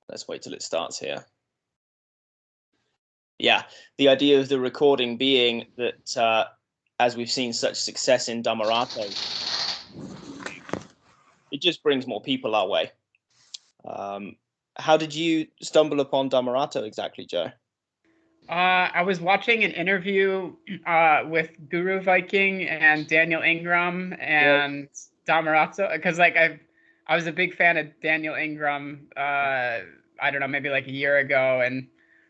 Let's wait till it starts here. Yeah, the idea of the recording being that as we've seen such success in Dhammarato, it just brings more people our way. How did you stumble upon Dhammarato exactly, Joe? I was watching an interview with Guru Viking and Daniel Ingram and Dhammarato, because like I was a big fan of Daniel Ingram. I don't know, maybe like a year ago, and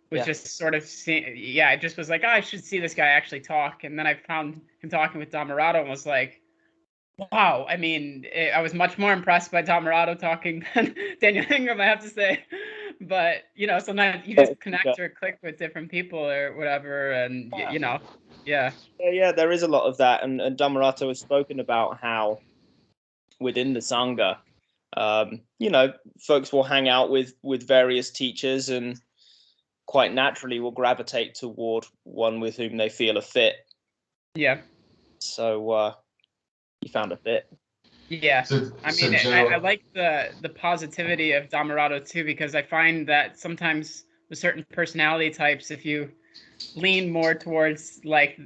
was just sort of seeing. I just was like, oh, I should see this guy actually talk, and then I found him talking with Dhammarato and was like, wow. I mean, I was much more impressed by Dhammarato talking than Daniel Ingram, I have to say. But sometimes you just connect or click with different people or whatever, and yeah. There is a lot of that, and Dhammarato has spoken about how within the Sangha, folks will hang out with various teachers and quite naturally will gravitate toward one with whom they feel a fit. Yeah. So you found a fit. Yeah. I like the positivity of Dhammarato too, because I find that sometimes with certain personality types, if you lean more towards like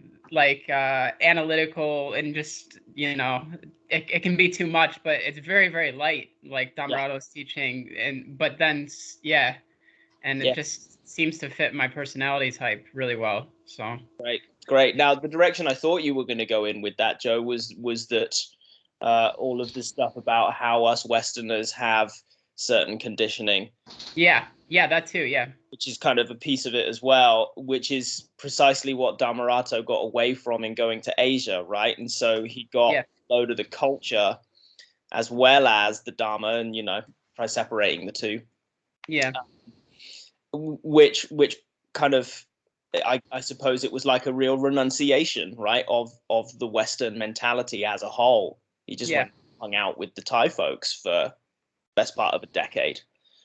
analytical and just it can be too much, but it's very, very light, like Dhammarato's teaching, but then it just seems to fit my personality type really well. So great. Now the direction I thought you were going to go in with that, Joe, was that all of this stuff about how us Westerners have certain conditioning. Yeah, that too, yeah. Which is kind of a piece of it as well, which is precisely what Dhammarato got away from in going to Asia, right? And so he got a load of the culture as well as the Dharma, and by separating the two. Yeah. Which kind of, I suppose it was like a real renunciation, right, of the Western mentality as a whole. He just went and hung out with the Thai folks for the best part of a decade.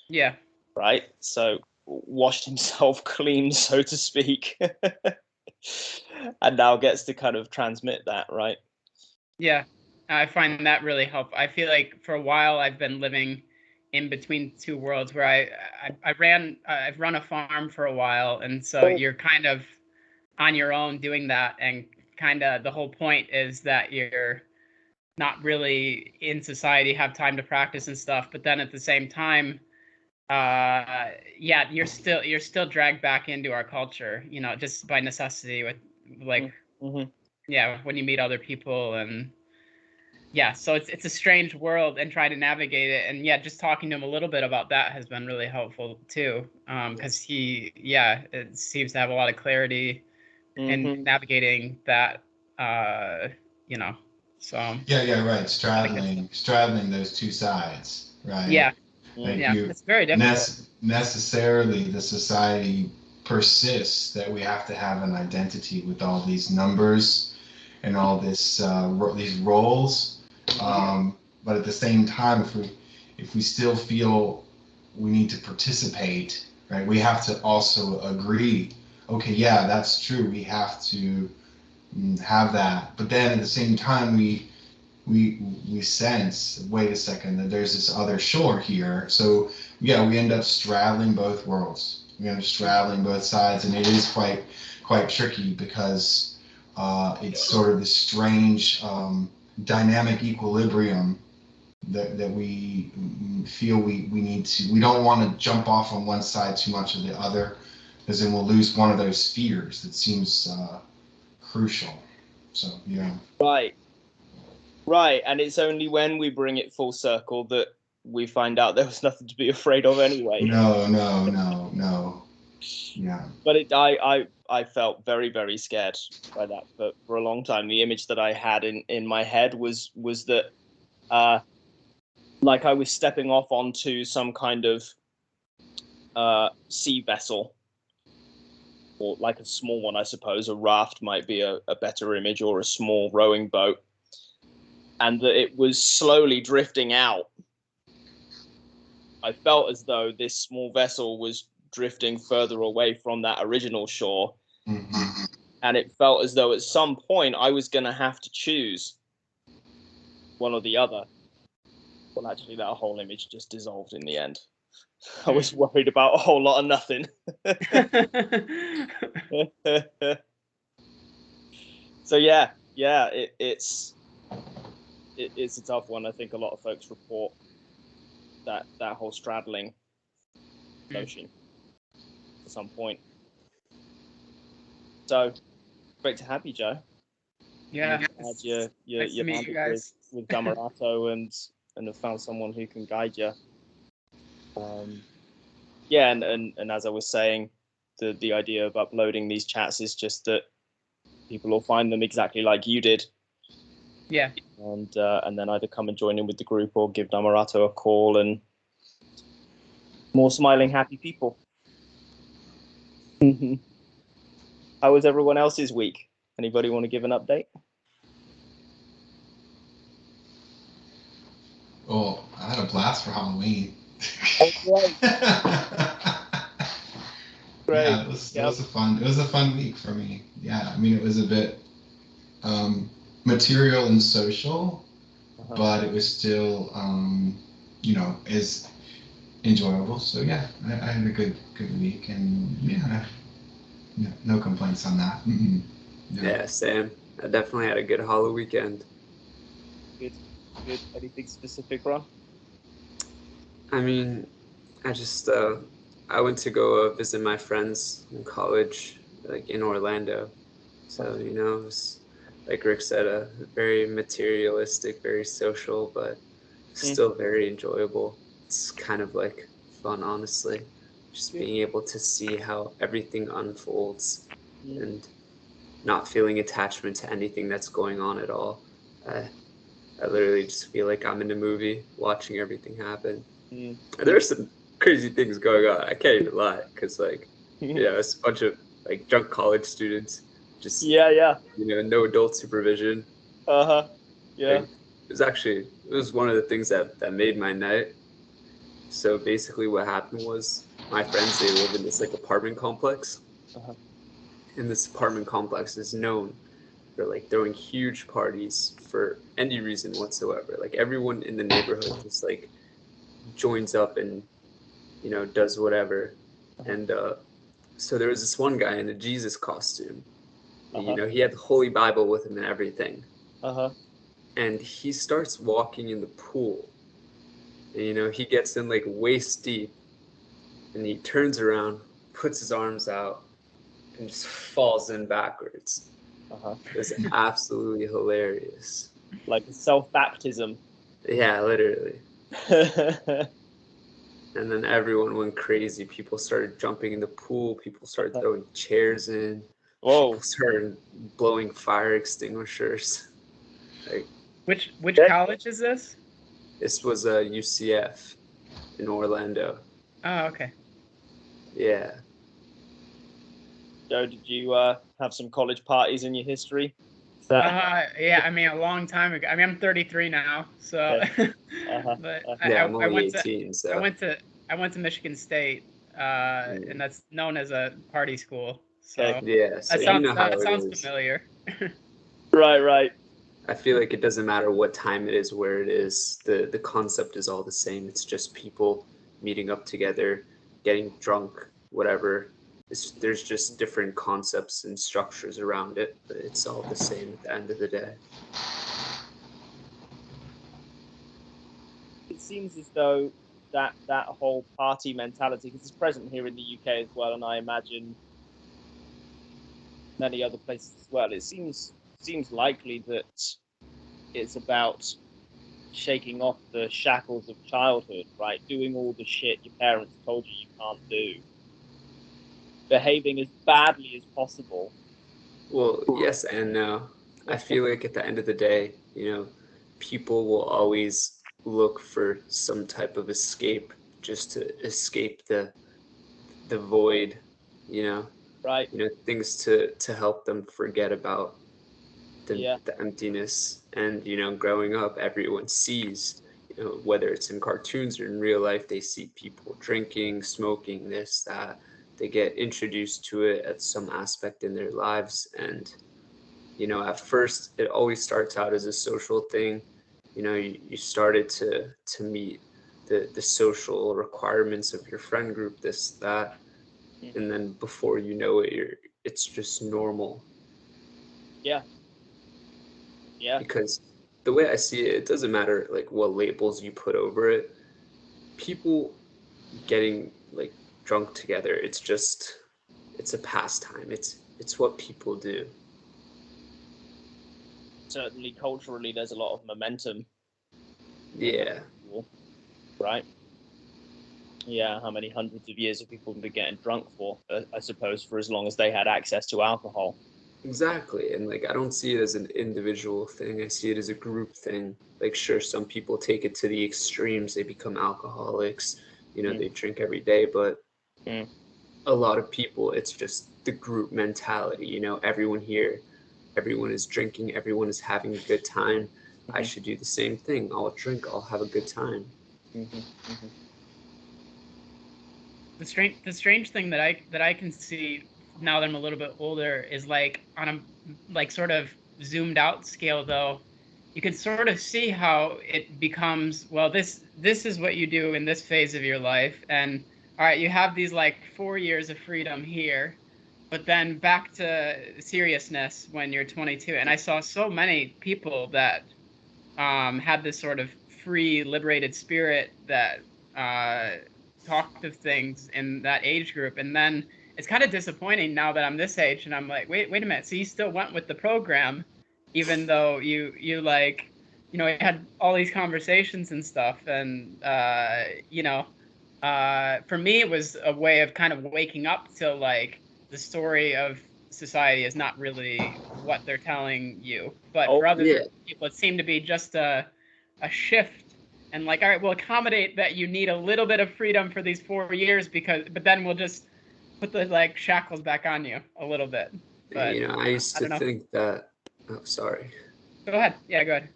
Yeah. Right? So washed himself clean, so to speak. And now gets to kind of transmit that, right? Yeah. I find that really helpful. I feel like for a while I've been living in between two worlds, where I've run a farm for a while, and so you're kind of on your own doing that, and kind of the whole point is that you're not really in society, have time to practice and stuff, but then at the same time you're still dragged back into our culture, just by necessity, with like when you meet other people, and so it's a strange world, and trying to navigate it, and just talking to him a little bit about that has been really helpful too, because he it seems to have a lot of clarity in navigating that, so right, straddling those two sides, right? It's very difficult. Necessarily the society persists that we have to have an identity with all these numbers and all this these roles, but at the same time, if we still feel we need to participate, right, we have to also agree, okay, that's true, we have to have that, but then at the same time we sense, wait a second, that there's this other shore here. So we end up straddling both worlds. We end up straddling both sides, and it is quite tricky, because it's sort of this strange dynamic equilibrium that we feel we need to. We don't want to jump off on one side too much of the other, because then we'll lose one of those spheres that seems crucial. So Right, and it's only when we bring it full circle that we find out there was nothing to be afraid of anyway. No. Yeah. But I felt very, very scared by that for a long time. The image that I had in my head was that like I was stepping off onto some kind of sea vessel, or like a small one, I suppose. A raft might be a better image, or a small rowing boat. And that it was slowly drifting out. I felt as though this small vessel was drifting further away from that original shore. Mm-hmm. And it felt as though at some point I was going to have to choose one or the other. Well, actually, that whole image just dissolved in the end. I was worried about a whole lot of nothing. So yeah, it's a tough one. I think a lot of folks report that whole straddling notion at some point. So great to have you, Joe. Yeah, Glad you're nice to meet you guys. with Dhammarato and have found someone who can guide you. Yeah, and as I was saying, the idea of uploading these chats is just that people will find them exactly like you did. Yeah. And then either come and join in with the group or give Dhammarato a call, and more smiling, happy people. How was everyone else's week? Anybody want to give an update? Oh, I had a blast for Halloween. Oh, great. Great. Yeah, it was a fun week for me. Yeah, I mean, it was a bit material and social, but it was still is enjoyable. So yeah, I had a good week, and no complaints on that. Yeah, same. I definitely had a good Halloween weekend. Good. Anything specific, Ron? I mean, I just I went to go visit my friends in college, like in Orlando. So it was, like Rick said, a very materialistic, very social, but still very enjoyable. It's kind of like fun, honestly, just being able to see how everything unfolds and not feeling attachment to anything that's going on at all. I literally just feel like I'm in a movie watching everything happen. There's some crazy things going on. I can't even lie, because it's a bunch of like drunk college students, just no adult supervision. Yeah. It was one of the things that made my night. So basically, what happened was my friends, they live in this like apartment complex, and this apartment complex is known for like throwing huge parties for any reason whatsoever. Like everyone in the neighborhood just like joins up and does whatever. And so there was this one guy in a Jesus costume. And, he had the Holy Bible with him and everything. And he starts walking in the pool. And, he gets in like waist deep, and he turns around, puts his arms out, and just falls in backwards. It was absolutely hilarious. Like a self-baptism. Yeah, literally. And then everyone went crazy. People started jumping in the pool. People started throwing chairs in. Whoa. People started blowing fire extinguishers. Like, which college is this? This was a UCF in Orlando. Oh, okay. Yeah. Joe, did you have some college parties in your history? Yeah, I mean, a long time ago. I mean, I'm 33 now, so. But I'm only 18, so. I went to Michigan State, and that's known as a party school. So yeah, so that sounds familiar. Right. I feel like it doesn't matter what time it is, where it is. The concept is all the same. It's just people meeting up together, getting drunk, whatever. There's just different concepts and structures around it, but it's all the same at the end of the day. It seems as though that whole party mentality, because it's present here in the UK as well, and I imagine many other places as well. It seems likely that it's about shaking off the shackles of childhood, right? Doing all the shit your parents told you can't do. Behaving as badly as possible. Well, yes and no. I feel like at the end of the day, people will always look for some type of escape, just to escape the void, Right. Things to help them forget about the emptiness. And growing up, everyone sees, whether it's in cartoons or in real life, they see people drinking, smoking, this, that. They get introduced to it at some aspect in their lives. And, at first it always starts out as a social thing. You started to meet the social requirements of your friend group, this, that, and then before you know it, it's just normal. Yeah. Because the way I see it, it doesn't matter like what labels you put over it. People getting like drunk together, it's a pastime. It's what people do. Certainly, culturally, there's a lot of momentum. Yeah. Right. Yeah. How many hundreds of years have people been getting drunk for? I suppose for as long as they had access to alcohol. Exactly. And like, I don't see it as an individual thing. I see it as a group thing. Like, sure, some people take it to the extremes. They become alcoholics, they drink every day, but a lot of people, it's just the group mentality, everyone here, everyone is drinking, everyone is having a good time. I should do the same thing. I'll drink, I'll have a good time. The strange thing that I can see now that I'm a little bit older is like on a like sort of zoomed out scale though, you can sort of see how it becomes, well, this is what you do in this phase of your life, and all right, you have these like 4 years of freedom here, but then back to seriousness when you're 22. And I saw so many people that had this sort of free, liberated spirit that talked of things in that age group. And then it's kind of disappointing now that I'm this age and I'm like, wait a minute. So you still went with the program, even though you like, you had all these conversations and stuff. And, for me, it was a way of kind of waking up to like the story of society is not really what they're telling you. But for other people, it seemed to be just a shift. And like, all right, we'll accommodate that you need a little bit of freedom for these 4 years but then we'll just put the like shackles back on you a little bit. But I used to think that. Oh, sorry. Go ahead. Yeah, go ahead.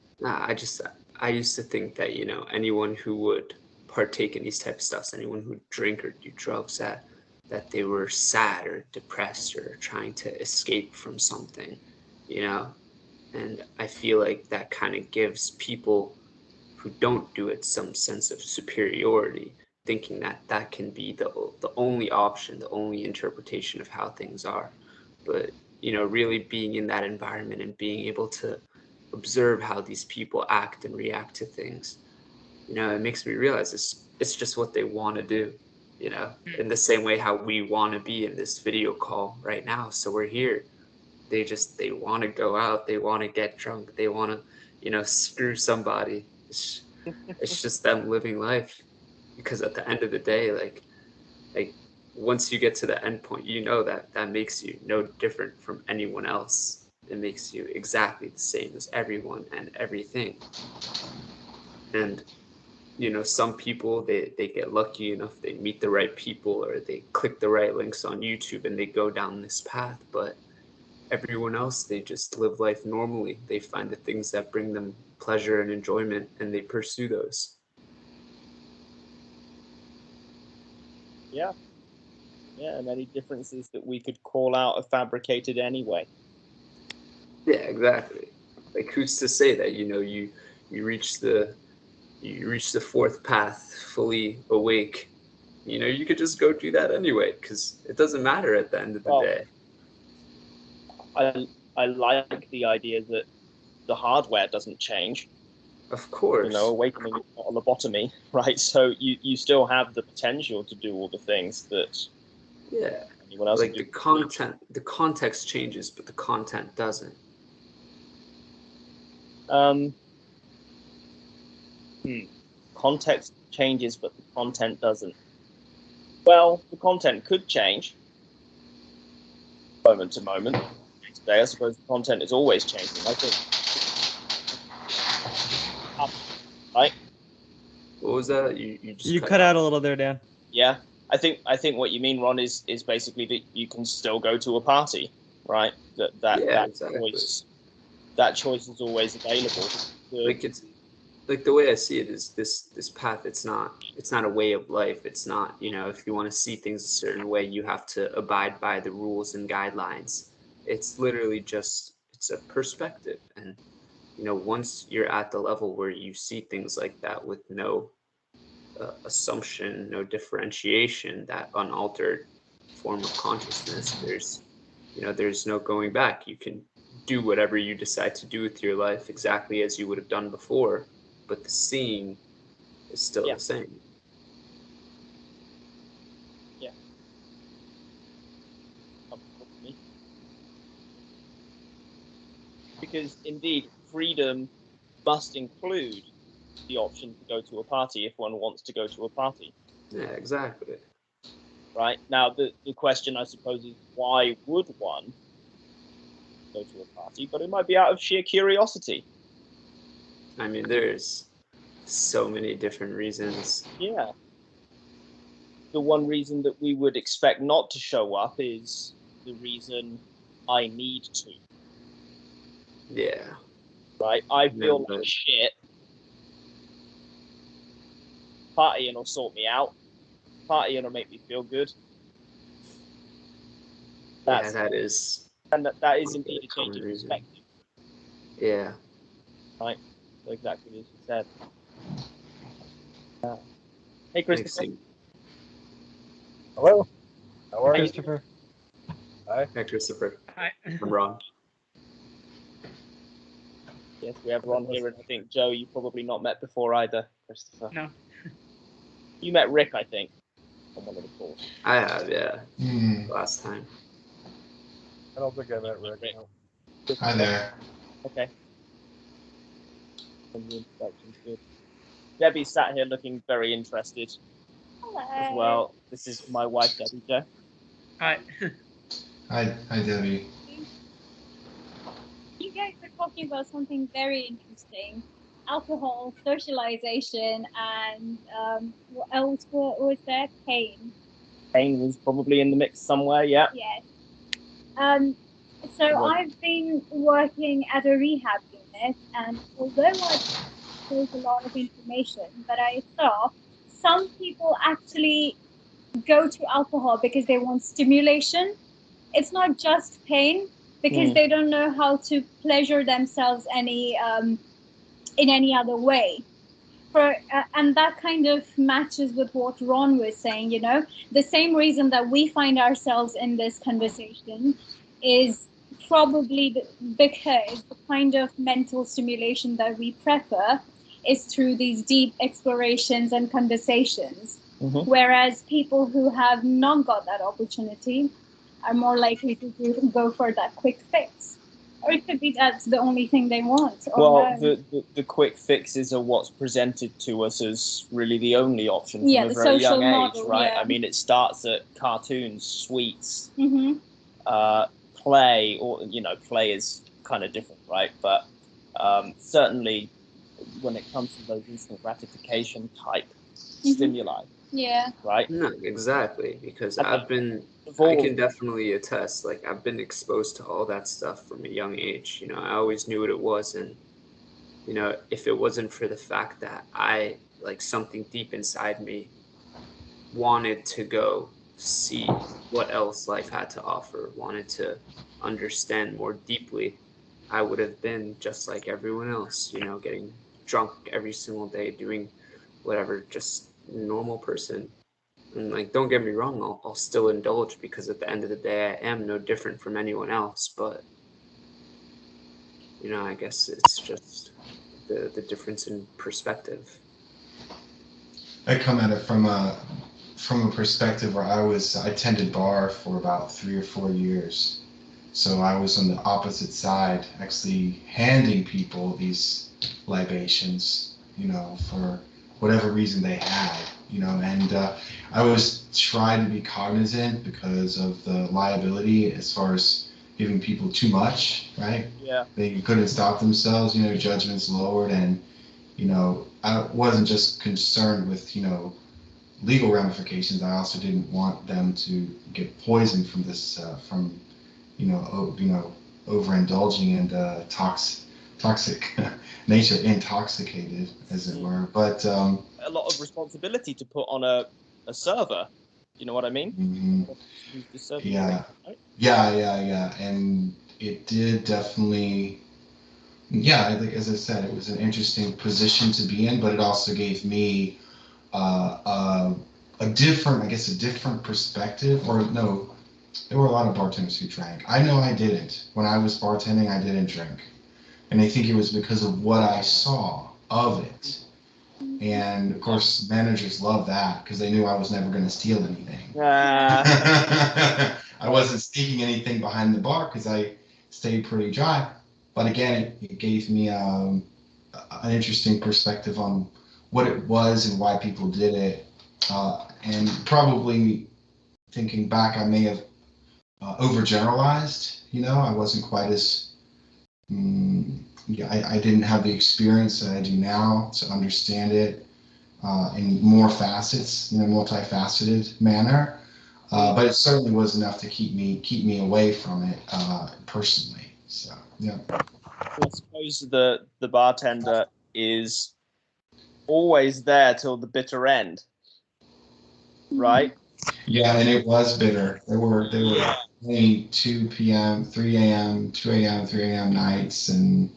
I used to think that anyone who would partake in these type of stuff, anyone who drink or do drugs, that they were sad or depressed or trying to escape from something, and I feel like that kind of gives people who don't do it some sense of superiority, thinking that that can be the only option, the only interpretation of how things are. But really being in that environment and being able to observe how these people act and react to things, it makes me realize it's just what they want to do, in the same way how we want to be in this video call right now. So we're here. They want to go out, they want to get drunk, they want to screw somebody. It's just them living life, because at the end of the day, like once you get to the end point, that makes you no different from anyone else. It makes you exactly the same as everyone and everything. And some people, they get lucky enough, they meet the right people, or they click the right links on YouTube and they go down this path. But everyone else, they just live life normally. They find the things that bring them pleasure and enjoyment, and they pursue those. Yeah, and any differences that we could call out are fabricated anyway. Yeah, exactly. Like, who's to say that you reach the fourth path fully awake? You could just go do that anyway, because it doesn't matter at the end of the day. I like the idea that the hardware doesn't change. Of course. Awakening is not a lobotomy, right? So you still have the potential to do all the things that anyone else. Like the context changes, but the content doesn't. Context changes, but the content doesn't. Well, the content could change moment to moment. Today, I suppose the content is always changing. I think. Right? What was that? You cut out a little there, Dan. Yeah, I think what you mean, Ron, is basically that you can still go to a party, right? Exactly. That choice is always available. Like, it's like, the way I see it is this path. It's not a way of life. It's not, if you want to see things a certain way, you have to abide by the rules and guidelines. It's literally just, it's a perspective. And once you're at the level where you see things like that with no assumption, no differentiation, that unaltered form of consciousness, there's no going back. You can do whatever you decide to do with your life exactly as you would have done before, but the seeing is still the same. Yeah. Because indeed, freedom must include the option to go to a party if one wants to go to a party. Yeah, exactly. Right? Now, the question, I suppose, is why would one go to a party? But it might be out of sheer curiosity. I mean, there's so many different reasons. Yeah. The one reason that we would expect not to show up is the reason I need to. Yeah. Right? I feel like shit. Partying will sort me out. Partying will make me feel good. That is. And that is indeed a change of perspective. Yeah. Right? So exactly as you said. Hey, Christopher. Hello. How are you? Christopher. Hi. Hi, Christopher. Hi. I'm Ron. Yes, we have Ron here, and I think, Joe, you've probably not met before either, Christopher. No. You met Rick, I think, on one of the calls. I have, yeah. Last time. I don't think I met Rick. No. Hi there. Okay. The introduction's good. Debbie sat here looking very interested. Hello. As well. This is my wife, Debbie, Joe. Hi. Hi, Debbie. You guys are talking about something very interesting. Alcohol, socialization, and what else was there? Pain. Pain was probably in the mix somewhere, yeah. Yes. So I've been working at a rehab unit, and although there's a lot of information, but I saw some people actually go to alcohol because they want stimulation. It's not just pain, because they don't know how to pleasure themselves in any other way. And that kind of matches with what Ron was saying, the same reason that we find ourselves in this conversation is probably because the kind of mental stimulation that we prefer is through these deep explorations and conversations. Whereas people who have not got that opportunity are more likely to go for that quick fix. Or it could be that's the only thing they want. Well, the quick fixes are what's presented to us as really the only option from a very young age, right? I mean, it starts at cartoons, sweets, play, or, play is kind of different, right? But certainly when it comes to those instant gratification type stimuli. Yeah. Right? No, exactly. Because I can definitely attest, like, I've been exposed to all that stuff from a young age. I always knew what it was. And, if it wasn't for the fact that I, like, something deep inside me wanted to go see what else life had to offer, wanted to understand more deeply, I would have been just like everyone else, getting drunk every single day, doing whatever, just normal person. And, like, don't get me wrong, I'll still indulge, because at the end of the day I am no different from anyone else. But I guess it's just the difference in perspective. I come at it from a perspective where I tended bar for about 3 or 4 years. So I was on the opposite side, actually handing people these libations, for whatever reason they had, and I was trying to be cognizant because of the liability as far as giving people too much, right? Yeah. They couldn't stop themselves, judgments lowered, and, I wasn't just concerned with, legal ramifications. I also didn't want them to get poisoned from this, overindulging and toxic nature, intoxicated, as it were. But a lot of responsibility to put on a server. You know what I mean? Yeah. Yeah. And it did definitely. Yeah, as I said, it was an interesting position to be in, but it also gave me a different, I guess, a different perspective. Or no, there were a lot of bartenders who drank. I know I didn't. When I was bartending, I didn't drink, and I think it was because of what I saw of it. And of course, managers love that because they knew I was never going to steal anything. I wasn't sneaking anything behind the bar because I stayed pretty dry. But again, it gave me an interesting perspective on what it was and why people did it. And probably thinking back, I may have overgeneralized. I wasn't quite as I didn't have the experience that I do now to understand it in more facets, multifaceted manner. But it certainly was enough to keep me away from it personally. So yeah. I suppose the bartender is always there till the bitter end, right? Yeah, and it was bitter. There were only 2 p.m., 3 a.m., 2 a.m., 3 a.m. nights, and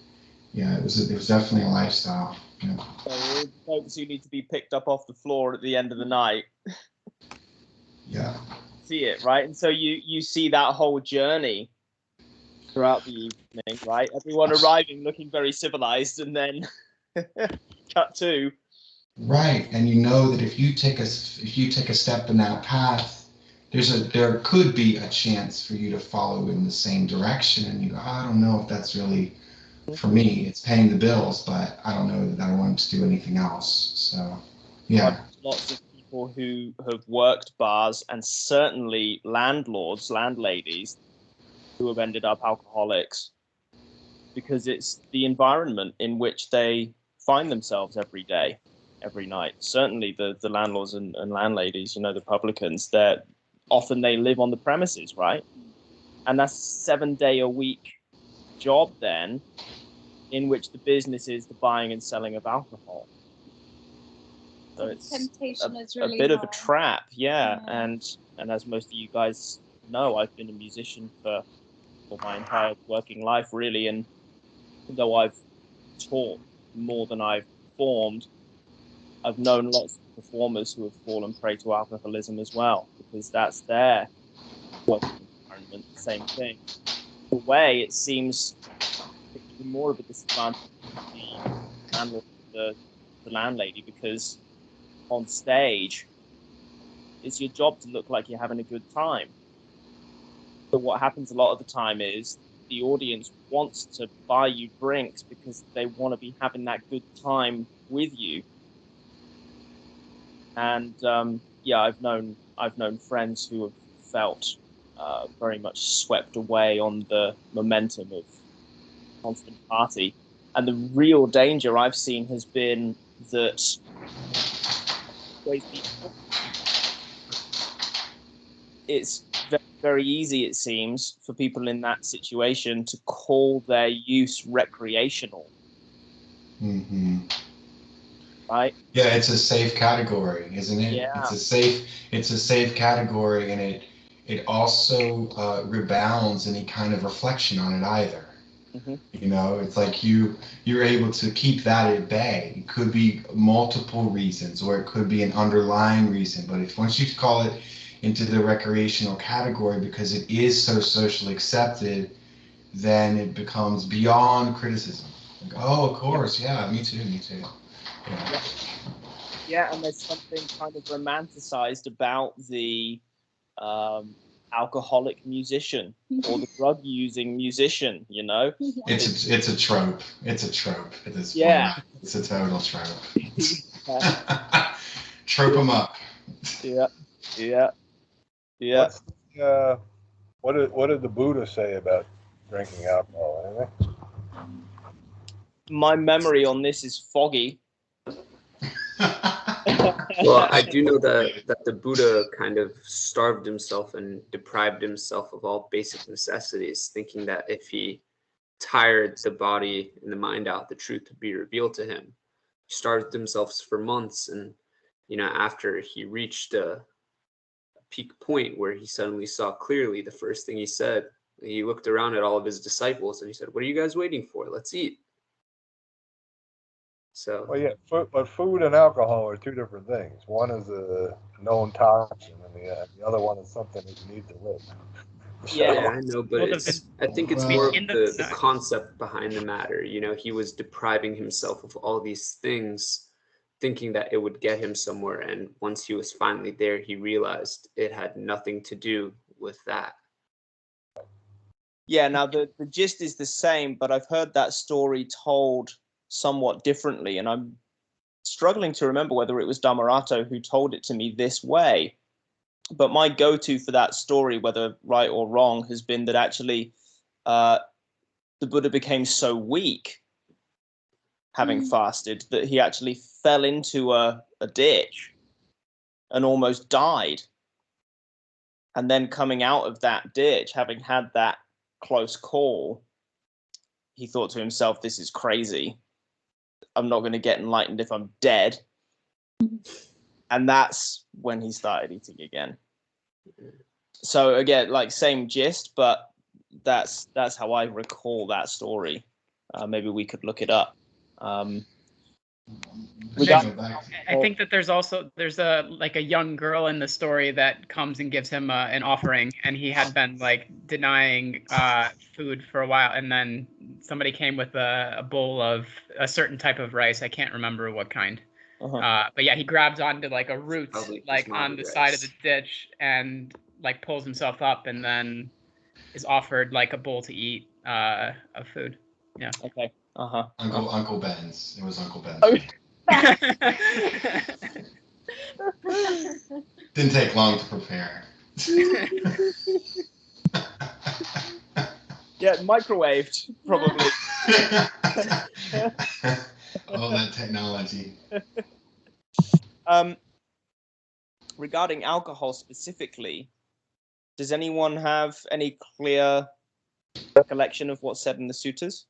yeah, it was definitely a lifestyle. Yeah. So all the folks who need to be picked up off the floor at the end of the night. Yeah. See it, right? And so you see that whole journey throughout the evening, right? Everyone arriving looking very civilized, and then cut to. Right, and you know that if you take a step in that path, there could be a chance for you to follow in the same direction, and you go, I don't know if that's really for me. It's paying the bills, but I don't know that I want to do anything else. So, yeah. Lots of people who have worked bars, and certainly landladies, who have ended up alcoholics, because it's the environment in which they find themselves every day, every night. Certainly the landlords and landladies, the publicans, that often they live on the premises, right? And that's a 7-day-a-week job then, in which the business is the buying and selling of alcohol. So it's temptation is really a bit high. of a trap, yeah. And as most of you guys know, I've been a musician for my entire working life, really, and though I've taught more than I've performed, I've known lots of performers who have fallen prey to alcoholism as well, because that's their working environment, the same thing. In a way, it seems even more of a disadvantage for the landlord, the landlady, because on stage, it's your job to look like you're having a good time. But what happens a lot of the time is the audience wants to buy you drinks because they want to be having that good time with you. And I've known friends who have felt very much swept away on the momentum of constant party. And the real danger I've seen has been that it's very easy, it seems, for people in that situation to call their use recreational. Mm-hmm. Right? Yeah, it's a safe category, isn't it? Yeah. It's a safe category, and it also rebounds any kind of reflection on it either. Mm-hmm. It's like you're able to keep that at bay. It could be multiple reasons, or it could be an underlying reason. But if once you call it into the recreational category because it is so socially accepted, then it becomes beyond criticism. Like, oh, of course, yeah, me too. Yeah, and there's something kind of romanticized about the alcoholic musician or the drug-using musician, It's a trope. It's a trope at this point. It's a total trope. Trope them up. Yeah. What did the Buddha say about drinking alcohol? Anything? My memory on this is foggy. Well, I do know that the Buddha kind of starved himself and deprived himself of all basic necessities, thinking that if he tired the body and the mind out, the truth would be revealed to him. He starved himself for months, and after he reached a peak point where he suddenly saw clearly, the first thing he said, he looked around at all of his disciples and he said, "What are you guys waiting for? Let's eat." So Well, yeah, but food and alcohol are two different things. One is a known toxin, and the other one is something that you need to live. Yeah. yeah, I know, but Well, I think it's Well, more of in the concept behind the matter. You know, he was depriving himself of all these things, thinking that it would get him somewhere, and once he was finally there, he realized it had nothing to do with that. Yeah, now the gist is the same, but I've heard that story told somewhat differently, and I'm struggling to remember whether it was Dhammarato who told it to me this way. But my go-to for that story, whether right or wrong, has been that actually the Buddha became so weak, having fasted, that he actually fell into a ditch and almost died. And then coming out of that ditch, having had that close call, he thought to himself, this is crazy. I'm not going to get enlightened if I'm dead. And that's when he started eating again. So again, like same gist, but that's how I recall that story. Maybe we could look it up. But you know, I think that there's a young girl in the story that comes and gives him an offering, and he had been like denying food for a while, and then somebody came with a bowl of a certain type of rice. I can't remember what kind. But yeah, he grabs onto like a root, like on the side of the ditch, and like pulls himself up, and then is offered like a bowl to eat of food. Yeah. Okay. Uncle Ben's. It was Uncle Ben's. Oh. Didn't take long to prepare. Yeah, microwaved probably. Oh, that technology. Regarding alcohol specifically, does anyone have any clear recollection of what's said in the suttas?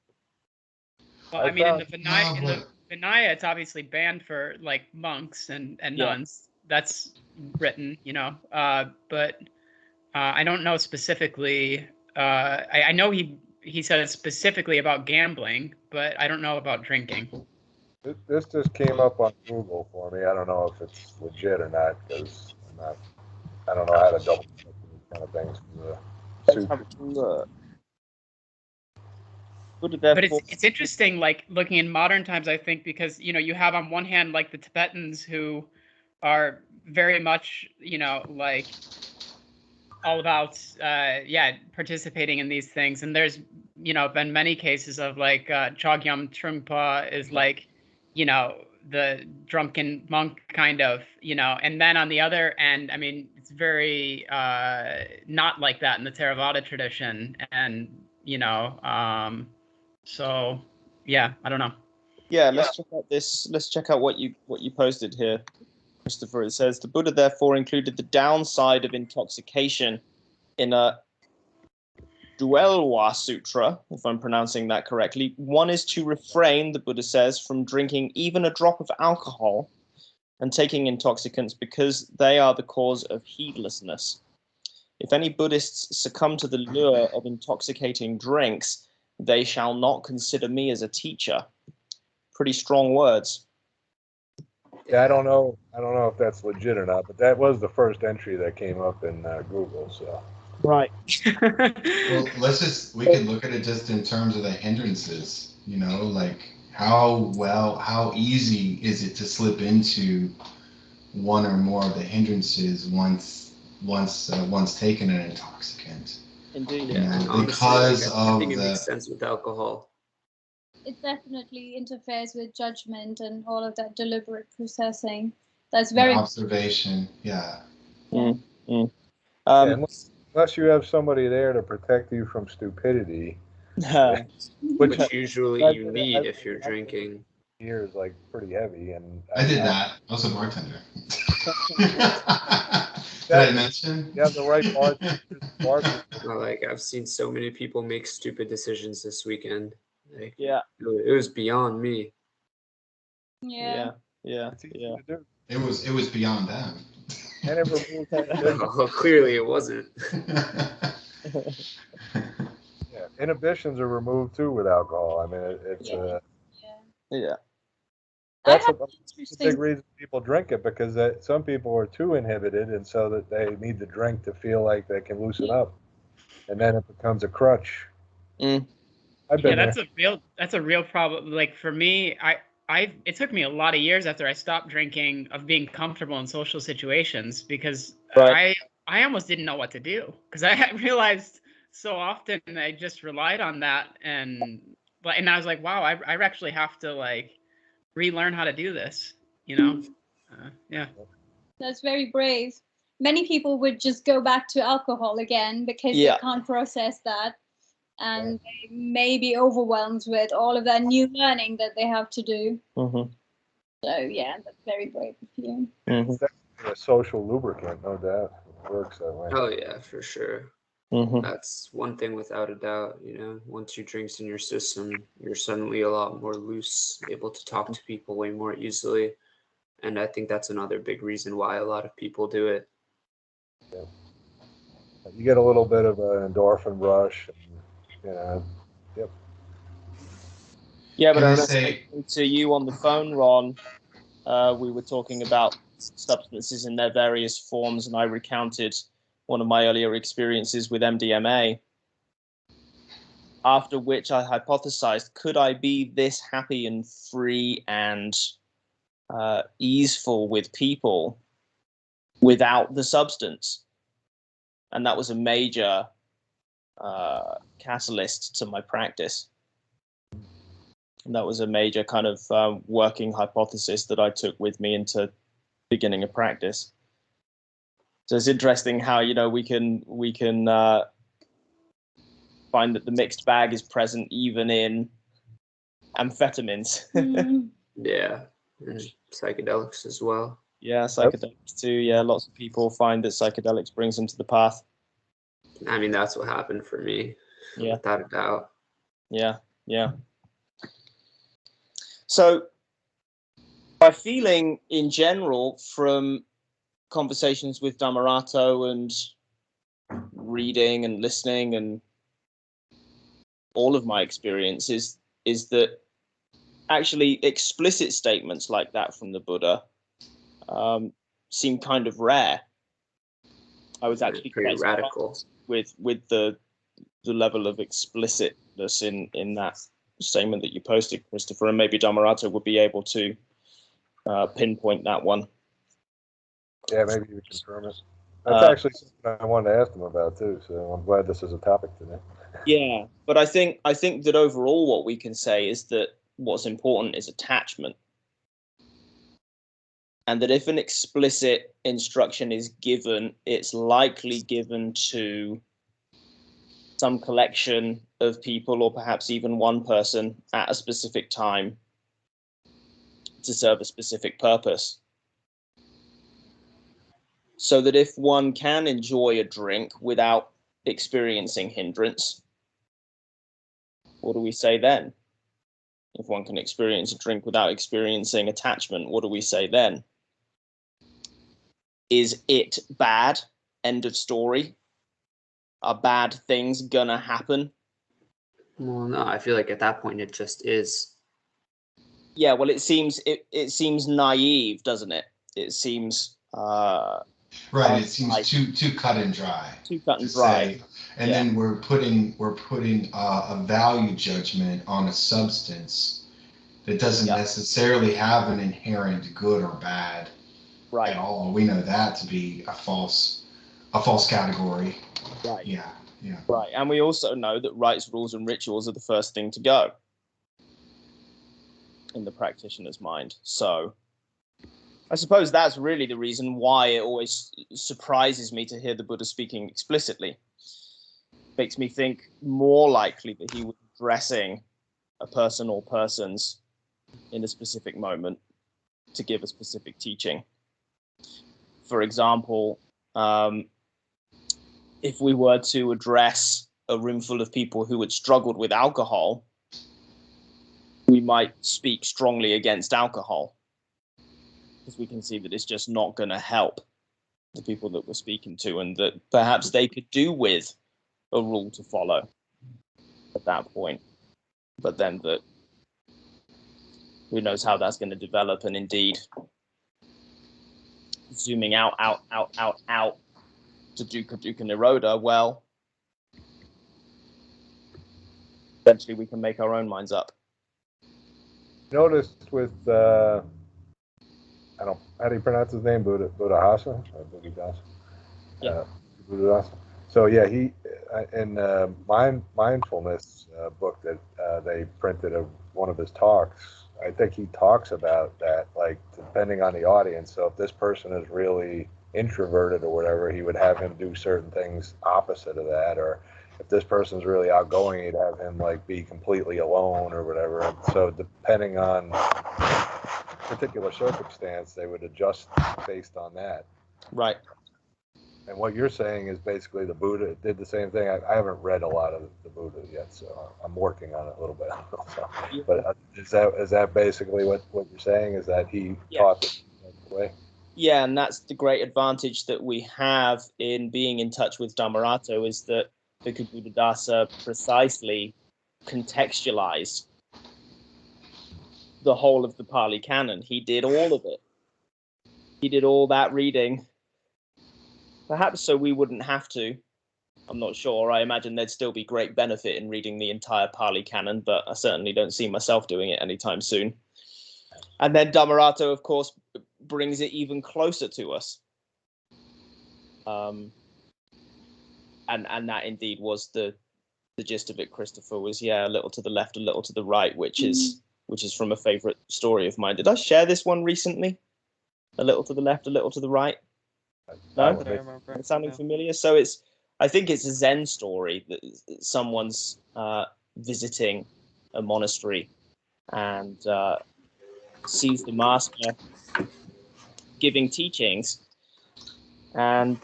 Well, I mean, in the Vinaya, it's obviously banned for like monks and nuns. That's written, you know. But I don't know specifically. I know he said it's specifically about gambling, but I don't know about drinking. This just came up on Google for me. I don't know if it's legit or not because I don't know how to double check these kind of things. Let's have a look. But it's interesting, like looking in modern times, I think, because you have on one hand like the Tibetans who are very much like all about participating in these things, and there's been many cases of like Chogyam Trungpa is like the drunken monk kind of, and then on the other end, I mean, it's very not like that in the Theravada tradition, and so yeah, I don't know. Yeah, let's check out this. Let's check out what you posted here, Christopher. It says the Buddha therefore included the downside of intoxication in a Duelwa Sutra, if I'm pronouncing that correctly. One is to refrain, the Buddha says, from drinking even a drop of alcohol and taking intoxicants because they are the cause of heedlessness. If any Buddhists succumb to the lure of intoxicating drinks, they shall not consider me as a teacher. Pretty strong words. Yeah, I don't know if that's legit or not, but that was the first entry that came up in Google. So. Right. Well, we could look at it just in terms of the hindrances. Like how easy is it to slip into one or more of the hindrances once taken an intoxicant. Indeed. Because I think it makes sense with alcohol. It definitely interferes with judgment and all of that deliberate processing. That's very observation. Yeah. Unless you have somebody there to protect you from stupidity, which usually you need if you're drinking. Beer is like pretty heavy, and I did not. I was a bartender. Did I mention? You have the right bartender. Like I've seen so many people make stupid decisions this weekend. Like, yeah, it was beyond me. Yeah. It was beyond them. And it removed well, clearly it wasn't. Yeah, inhibitions are removed too with alcohol. I mean, it's yeah. That's have a interesting. big reason people drink it, because some people are too inhibited, and so that they need the drink to feel like they can loosen up, and then it becomes a crutch. Mm. I've been Yeah, there. that's a real problem. Like for me, it took me a lot of years after I stopped drinking of being comfortable in social situations, because Right. I almost didn't know what to do, because I had realized so often I just relied on that, and I was like, wow, I actually have to like relearn how to do this, you know? Yeah. That's very brave. Many people would just go back to alcohol again because Yeah. they can't process that, and they may be overwhelmed with all of that new learning that they have to do. Mm-hmm. So yeah, that's very brave of you. Mm-hmm. It's definitely a social lubricant, no doubt. It works that way. Oh yeah, for sure. Mm-hmm. That's one thing without a doubt. You know, once your drink's in your system, you're suddenly a lot more loose, able to talk to people way more easily. And I think that's another big reason why a lot of people do it. Yeah. You get a little bit of an endorphin rush, and, you know. Yep. Yeah, but Can I I remember say- speaking to you on the phone, Ron. We were talking about substances in their various forms, and I recounted one of my earlier experiences with MDMA. After which I hypothesized, could I be this happy and free and easeful with people without the substance? And that was a major catalyst to my practice. And that was a major kind of working hypothesis that I took with me into beginning a practice. So it's interesting how, you know, we can find that the mixed bag is present even in amphetamines. Yeah, and psychedelics as well. Yeah, psychedelics too. Yeah, lots of people find that psychedelics brings them to the path. I mean, that's what happened for me, Yeah. without a doubt. Yeah, yeah. So my feeling in general from conversations with Dhammarato and reading and listening and all of my experiences is that actually explicit statements like that from the Buddha seem kind of rare. I was actually pretty quite radical with the level of explicitness in that statement that you posted, Christopher, and maybe Dhammarato would be able to pinpoint that one. Yeah, maybe you would confirm it. That's actually something I wanted to ask them about too, so I'm glad this is a topic today. Yeah, but I think that overall what we can say is that what's important is attachment. And that if an explicit instruction is given, it's likely given to some collection of people, or perhaps even one person at a specific time to serve a specific purpose. So that if one can enjoy a drink without experiencing hindrance, what do we say then? If one can experience a drink without experiencing attachment, what do we say then? Is it bad? End of story. Are bad things gonna happen? Well, no, I feel like at that point it just is. Yeah, well, it seems naive, doesn't it? It seems right. It seems too cut and dry. Too cut and dry. And yeah. Then we're putting a value judgment on a substance that doesn't necessarily have an inherent good or bad at all. We know that to be a false category. Right. Yeah. Right. And we also know that rites, rules, and rituals are the first thing to go in the practitioner's mind. So I suppose that's really the reason why it always surprises me to hear the Buddha speaking explicitly. Makes me think more likely that he was addressing a person or persons in a specific moment to give a specific teaching. For example, if we were to address a room full of people who had struggled with alcohol, we might speak strongly against alcohol because we can see that it's just not going to help the people that we're speaking to, and that perhaps they could do with a rule to follow at that point. But then that who knows how that's going to develop. And indeed, zooming out to Dukkha Dukkha Nirodha, well, eventually we can make our own minds up. Noticed with how do you pronounce his name? Buddhadasa or Buddhadasa? Yeah. Buddhadasa. So yeah, he in mindfulness book that they printed of one of his talks. I think he talks about that, like depending on the audience. So if this person is really introverted or whatever, he would have him do certain things opposite of that, or if this person's really outgoing, he'd have him like be completely alone or whatever. And so depending on particular circumstance, they would adjust based on that. Right. And what you're saying is basically the Buddha did the same thing. I haven't read a lot of the Buddha yet, so I'm working on it a little bit. So, but is that basically what you're saying? Is that he taught it that way? Yeah, and that's the great advantage that we have in being in touch with Dhammarato, is that Bhikkhu Buddhadasa precisely contextualized the whole of the Pali Canon. He did all of it. He did all that reading. Perhaps so we wouldn't have to. I'm not sure. I imagine there'd still be great benefit in reading the entire Pali Canon, but I certainly don't see myself doing it anytime soon. And then Dhammarato, of course, brings it even closer to us. And that indeed was the gist of it, Christopher, was a little to the left, a little to the right, which is from a favorite story of mine. Did I share this one recently? A little to the left, a little to the right? No? It's sounding familiar? So I think it's a Zen story that someone's visiting a monastery and sees the master giving teachings and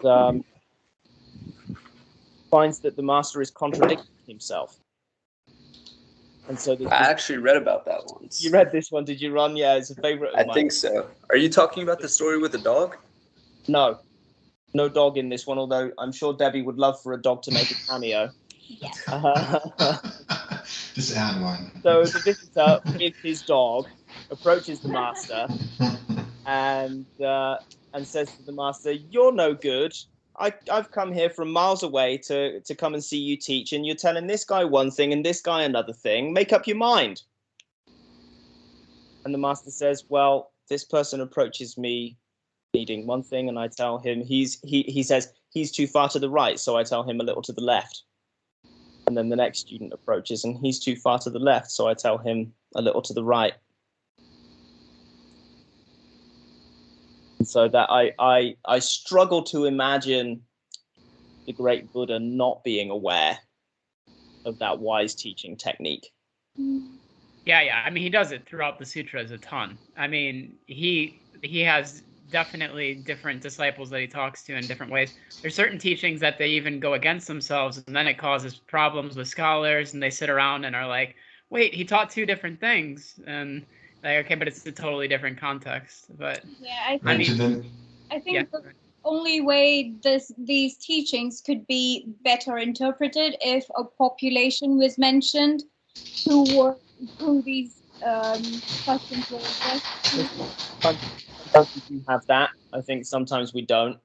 finds that the master is contradicting himself. And so I actually read about that once. You read this one, did you, Ron? Yeah, it's a favorite of mine. I think so. Are you talking about the story with the dog? No dog in this one, although I'm sure Debbie would love for a dog to make a cameo. Yes. Just add one. So the visitor with his dog approaches the master and says to the master, "You're no good. I've come here from miles away to come and see you teach, and you're telling this guy one thing and this guy another thing. Make up your mind." And the master says, "Well, this person approaches me needing one thing, and I tell him he says he's too far to the right, so I tell him a little to the left. And then the next student approaches, and he's too far to the left, so I tell him a little to the right." And so that I struggle to imagine the great Buddha not being aware of that wise teaching technique. Yeah. I mean, he does it throughout the sutras a ton. I mean, he has definitely different disciples that he talks to in different ways. There's certain teachings that they even go against themselves, and then it causes problems with scholars, and they sit around and are like, wait, he taught two different things. And like, okay, but it's a totally different context. But yeah, I think the only way these teachings could be better interpreted if a population was mentioned who these questions were addressed. Sometimes we have that. I think sometimes we don't,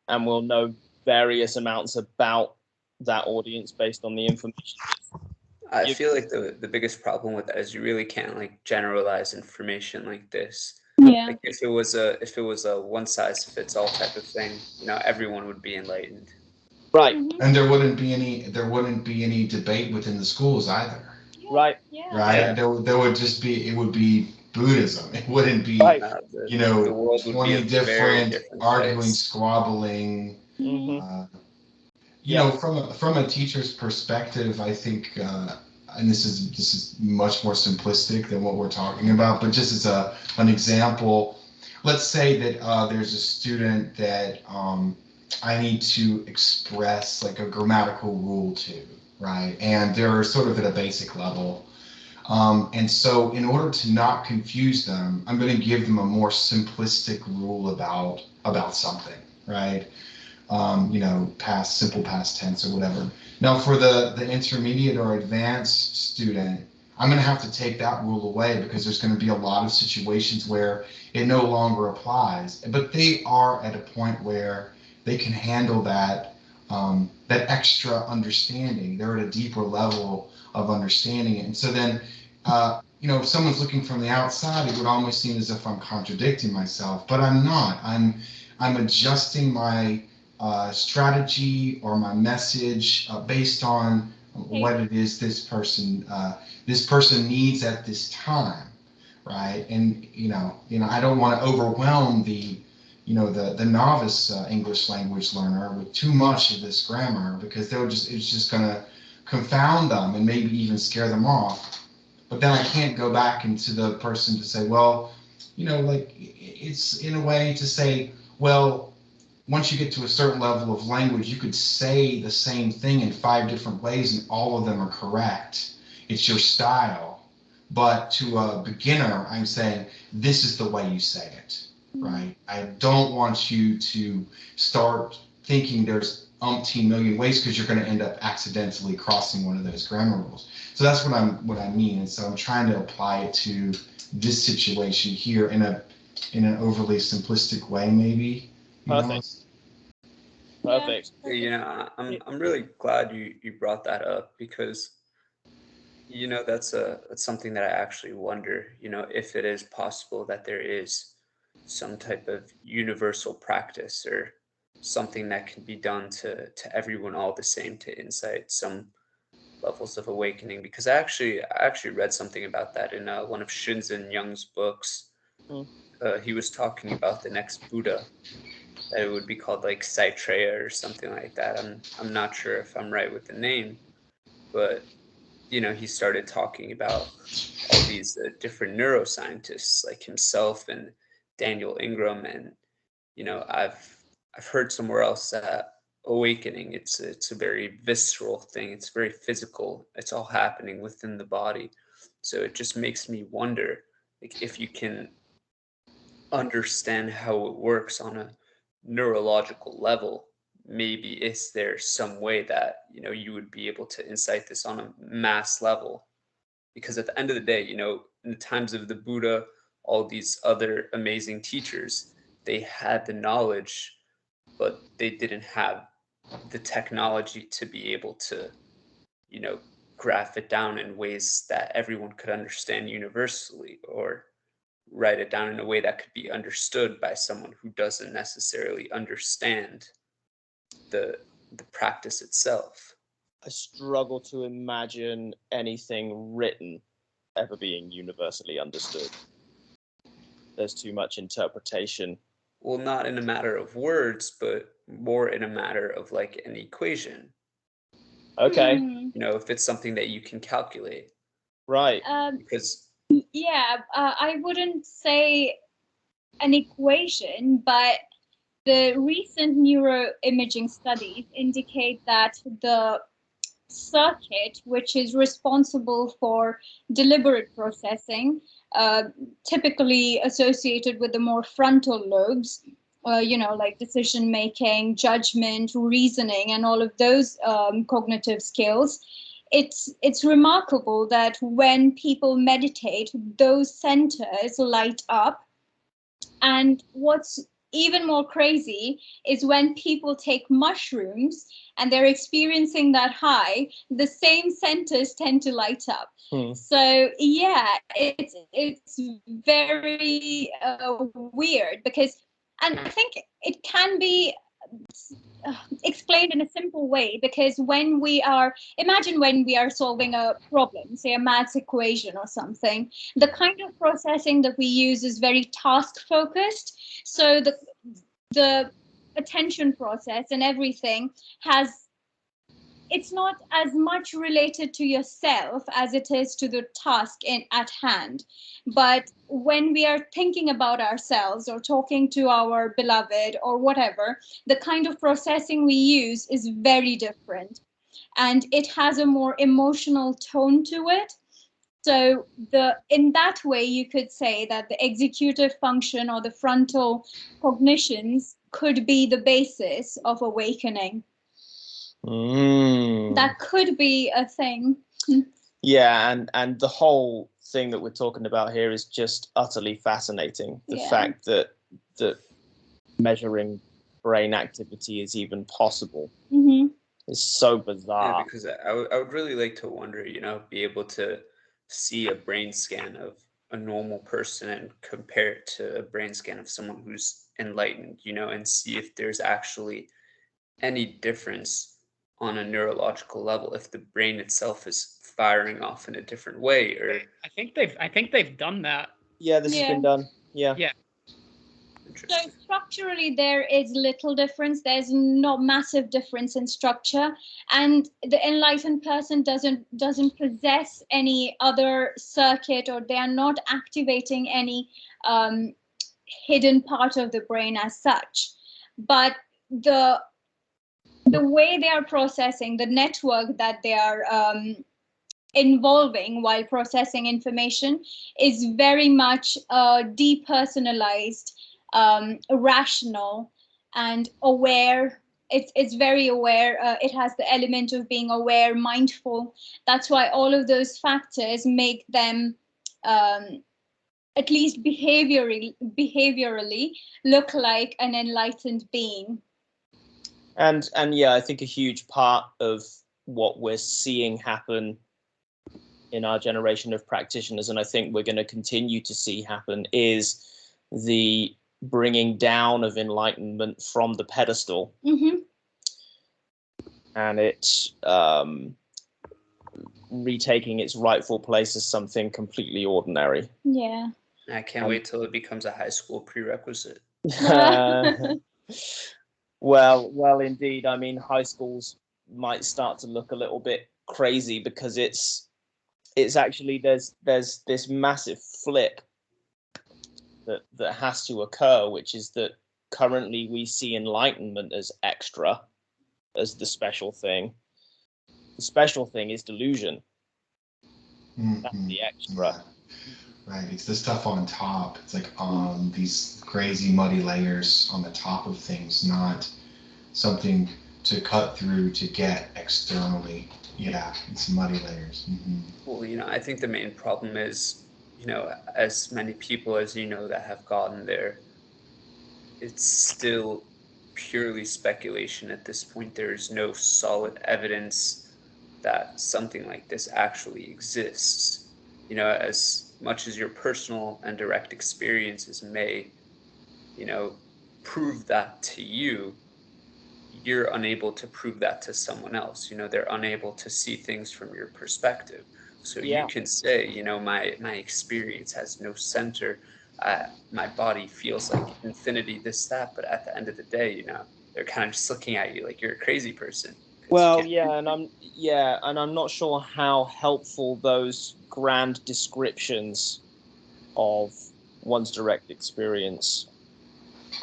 and we'll know various amounts about that audience based on the information. I feel like the biggest problem with that is you really can't like generalize information like this. Yeah. Like if it was a one size fits all type of thing, everyone would be enlightened. Right. And there wouldn't be any debate within the schools either. Yeah. Right. Yeah. Right. Yeah. There would just be, it would be Buddhism. It wouldn't be Right. The world would 20 be a very different arguing, place. squabbling. Mm-hmm. From a teacher's perspective, I think, and this is much more simplistic than what we're talking about, but just as an example, let's say that there's a student that I need to express like a grammatical rule to, right? And they're sort of at a basic level. And so in order to not confuse them, I'm going to give them a more simplistic rule about something, right? Simple past tense or whatever. Now for the intermediate or advanced student, I'm going to have to take that rule away because there's going to be a lot of situations where it no longer applies. But they are at a point where they can handle that that extra understanding. They're at a deeper level of understanding it. And so then, if someone's looking from the outside, it would almost seem as if I'm contradicting myself, but I'm not. I'm adjusting my strategy or my message based on what it is this person needs at this time, right? And I don't want to overwhelm the novice English language learner with too much of this grammar, because it's just going to confound them and maybe even scare them off. But then I can't go back into the person to say, well, it's in a way to say, well, once you get to a certain level of language, you could say the same thing in 5 different ways and all of them are correct. It's your style. But to a beginner, I'm saying, this is the way you say it, right? I don't want you to start thinking there's umpteen million ways, because you're going to end up accidentally crossing one of those grammar rules. So that's what I mean. And so I'm trying to apply it to this situation here in an overly simplistic way, maybe. Perfect. Perfect. I'm really glad you brought that up, because that's something that I actually wonder, if it is possible that there is some type of universal practice or something that can be done to everyone all the same to incite some levels of awakening. Because I actually read something about that in one of Shinzen Young's books. He was talking about the next Buddha, that it would be called like Saitreya or something like that. I'm not sure if I'm right with the name, but he started talking about all these different neuroscientists like himself and Daniel Ingram, and I've heard somewhere else that awakening, it's a very visceral thing. It's very physical. It's all happening within the body. So it just makes me wonder, like, if you can understand how it works on a neurological level, maybe is there some way that you would be able to incite this on a mass level? Because at the end of the day, in the times of the Buddha, all these other amazing teachers, they had the knowledge, but they didn't have the technology to be able to graph it down in ways that everyone could understand universally, or write it down in a way that could be understood by someone who doesn't necessarily understand the practice itself. I struggle to imagine anything written ever being universally understood. There's too much interpretation. Well, not in a matter of words, but more in a matter of like an equation. Okay. If it's something that you can calculate. Right. Because I wouldn't say an equation, but the recent neuroimaging studies indicate that the circuit, which is responsible for deliberate processing, typically associated with the more frontal lobes, like decision making, judgment, reasoning, and all of those cognitive skills. It's remarkable that when people meditate, those centers light up. And what's even more crazy is when people take mushrooms and they're experiencing that high, the same centers tend to light up. So it's very weird, because, and I think it can be explained in a simple way, because imagine when we are solving a problem, say a maths equation or something, the kind of processing that we use is very task focused. So the attention process and everything it's not as much related to yourself as it is to the task at hand. But when we are thinking about ourselves or talking to our beloved or whatever, the kind of processing we use is very different. And it has a more emotional tone to it. So in that way, you could say that the executive function or the frontal cognitions could be the basis of awakening. That could be a thing. Yeah, and the whole thing that we're talking about here is just utterly fascinating. The fact that measuring brain activity is even possible is so bizarre. Yeah, because I would really like to wonder, be able to see a brain scan of a normal person and compare it to a brain scan of someone who's enlightened, and see if there's actually any difference on a neurological level, if the brain itself is firing off in a different way, or I think they've done that. Yeah, this has been done. Yeah. So structurally, there is little difference. There's not massive difference in structure, and the enlightened person doesn't possess any other circuit, or they are not activating any hidden part of the brain as such. But the way they are processing, the network that they are involving while processing information is very much depersonalized, rational, and aware. It's very aware. It has the element of being aware, mindful. That's why all of those factors make them, at least behaviorally, look like an enlightened being. And yeah, I think a huge part of what we're seeing happen in our generation of practitioners, and I think we're going to continue to see happen, is the bringing down of enlightenment from the pedestal, and it's retaking its rightful place as something completely ordinary. Yeah. I can't wait till it becomes a high school prerequisite. Well, indeed. I mean, high schools might start to look a little bit crazy, because it's actually there's this massive flip that has to occur, which is that currently we see enlightenment as extra, as the special thing. The special thing is delusion. That's the extra. Yeah. Right, it's the stuff on top. It's like these crazy muddy layers on the top of things, not something to cut through to get externally. Yeah, it's muddy layers. Well, I think the main problem is, as many people as that have gotten there, it's still purely speculation at this point. There's no solid evidence that something like this actually exists. As much as your personal and direct experiences may, prove that to you, you're unable to prove that to someone else. They're unable to see things from your perspective. So you can say, my experience has no center. My body feels like infinity, this, that. But at the end of the day, they're kind of just looking at you like you're a crazy person. Well, and I'm not sure how helpful those grand descriptions of one's direct experience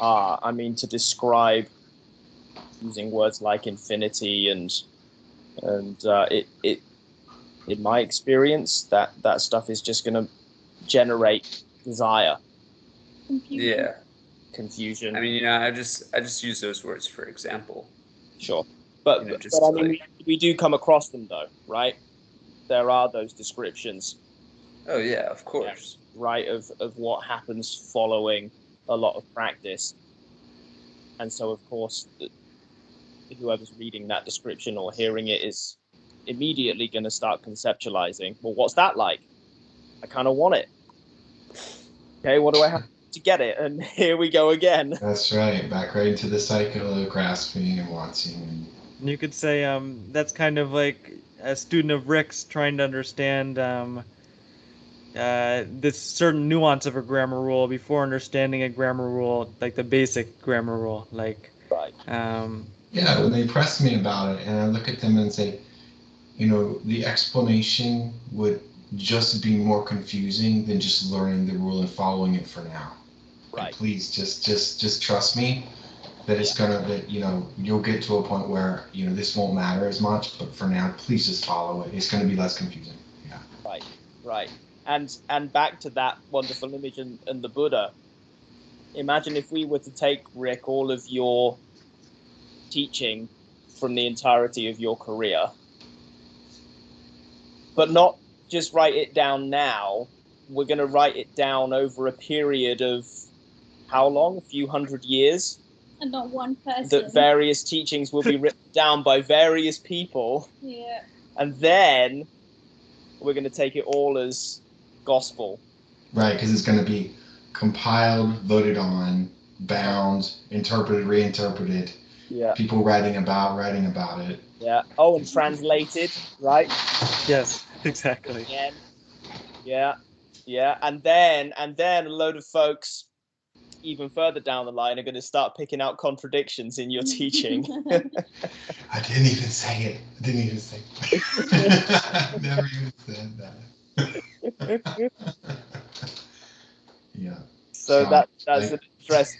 are. I mean, to describe using words like infinity and it in my experience, that stuff is just going to generate desire. Confusion. I mean, I just use those words for example. Sure. But I mean, we do come across them, though, right? There are those descriptions. Oh, yeah, of course. Right, of what happens following a lot of practice. And so, of course, whoever's reading that description or hearing it is immediately going to start conceptualizing, well, what's that like? I kind of want it. Okay, what do I have to get it? And here we go again. That's right. Back right into the cycle of grasping and wanting. And you could say that's kind of like a student of Rick's trying to understand this certain nuance of a grammar rule before understanding a grammar rule, like the basic grammar rule. Like, right. Yeah, when they press me about it, and I look at them and say, the explanation would just be more confusing than just learning the rule and following it for now. Right. And please just trust me that it's that you'll get to a point where this won't matter as much, but for now, please just follow it. It's going to be less confusing. Yeah. Right. And back to that wonderful image and the Buddha. Imagine if we were to take, Rick, all of your teaching from the entirety of your career, but not just write it down now. We're going to write it down over a period of how long? A few hundred years. And not one person. That various teachings will be written down by various people. Yeah. And then we're going to take it all as gospel. Right, because it's going to be compiled, voted on, bound, interpreted, reinterpreted. Yeah. People writing about it. Yeah. Oh, and translated, right? Yes, exactly. Again. Yeah. Yeah. And then a load of folks even further down the line are going to start picking out contradictions in your teaching. I didn't even say it. I never even said that. Yeah. So that's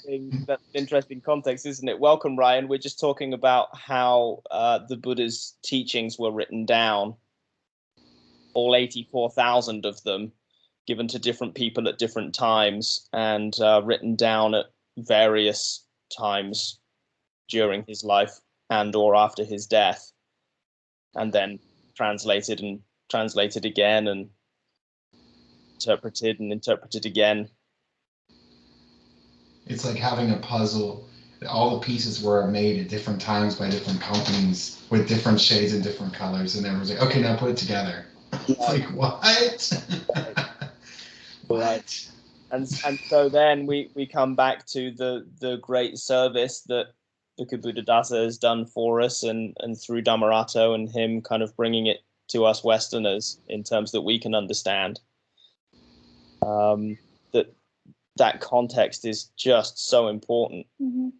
an interesting context, isn't it? Welcome, Ryan. We're just talking about how the Buddha's teachings were written down, all 84,000 of them, given to different people at different times, and written down at various times during his life and or after his death, and then translated again, and interpreted again. It's like having a puzzle. All the pieces were made at different times by different companies with different shades and different colors, and everyone's like, okay, now put it together. It's like, what? Right. And so then we come back to the great service that Bhikkhu Buddhadasa has done for us, and through Dhammarato and him kind of bringing it to us Westerners in terms that we can understand. That context is just so important. Mm-hmm.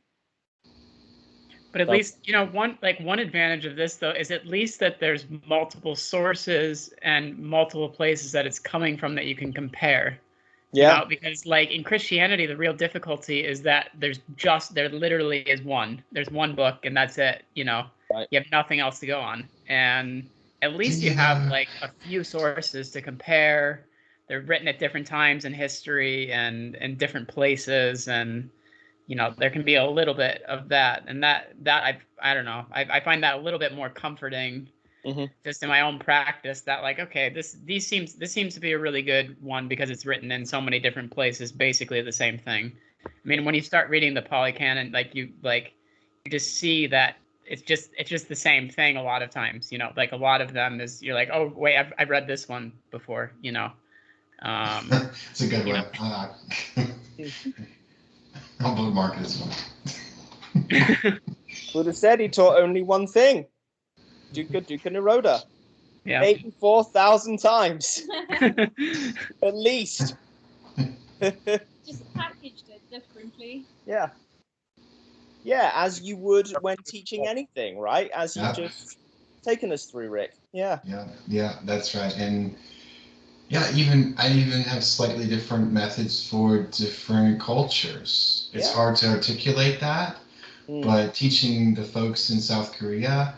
But at least, one advantage of this, though, is at least that there's multiple sources and multiple places that it's coming from that you can compare. Yeah. Because like in Christianity, the real difficulty is that there literally is one. There's one book and that's it. Right. You have nothing else to go on. And at least you have like a few sources to compare. They're written at different times in history and in different places, and there can be a little bit of that, and that I don't know. I find that a little bit more comforting, just in my own practice. That like, okay, this seems to be a really good one because it's written in so many different places, basically the same thing. I mean, when you start reading the Pali Canon, you just see that it's just the same thing a lot of times. Like a lot of them is you're like, oh wait, I've read this one before. It's a good one. I'll bookmark this one. Buddha said he taught only one thing. Dukkha Nirodha. Yeah. 84,000 times. At least. Just packaged it differently. Yeah. Yeah, as you would when teaching anything, right? As you've just taken us through, Rick. Yeah. Yeah, that's right. And I even have slightly different methods for different cultures. It's hard to articulate that, but teaching the folks in South Korea,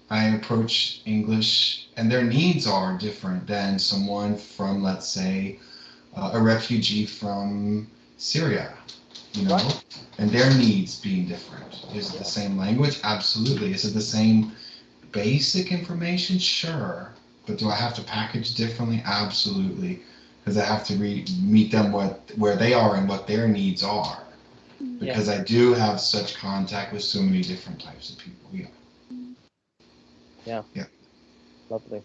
I approach English, and their needs are different than someone from, let's say, a refugee from Syria, right. And their needs being different. Is it the same language? Absolutely. Is it the same basic information? Sure. But do I have to package differently? Absolutely, because I have to meet them where they are and what their needs are. Because I do have such contact with so many different types of people. Yeah. Lovely.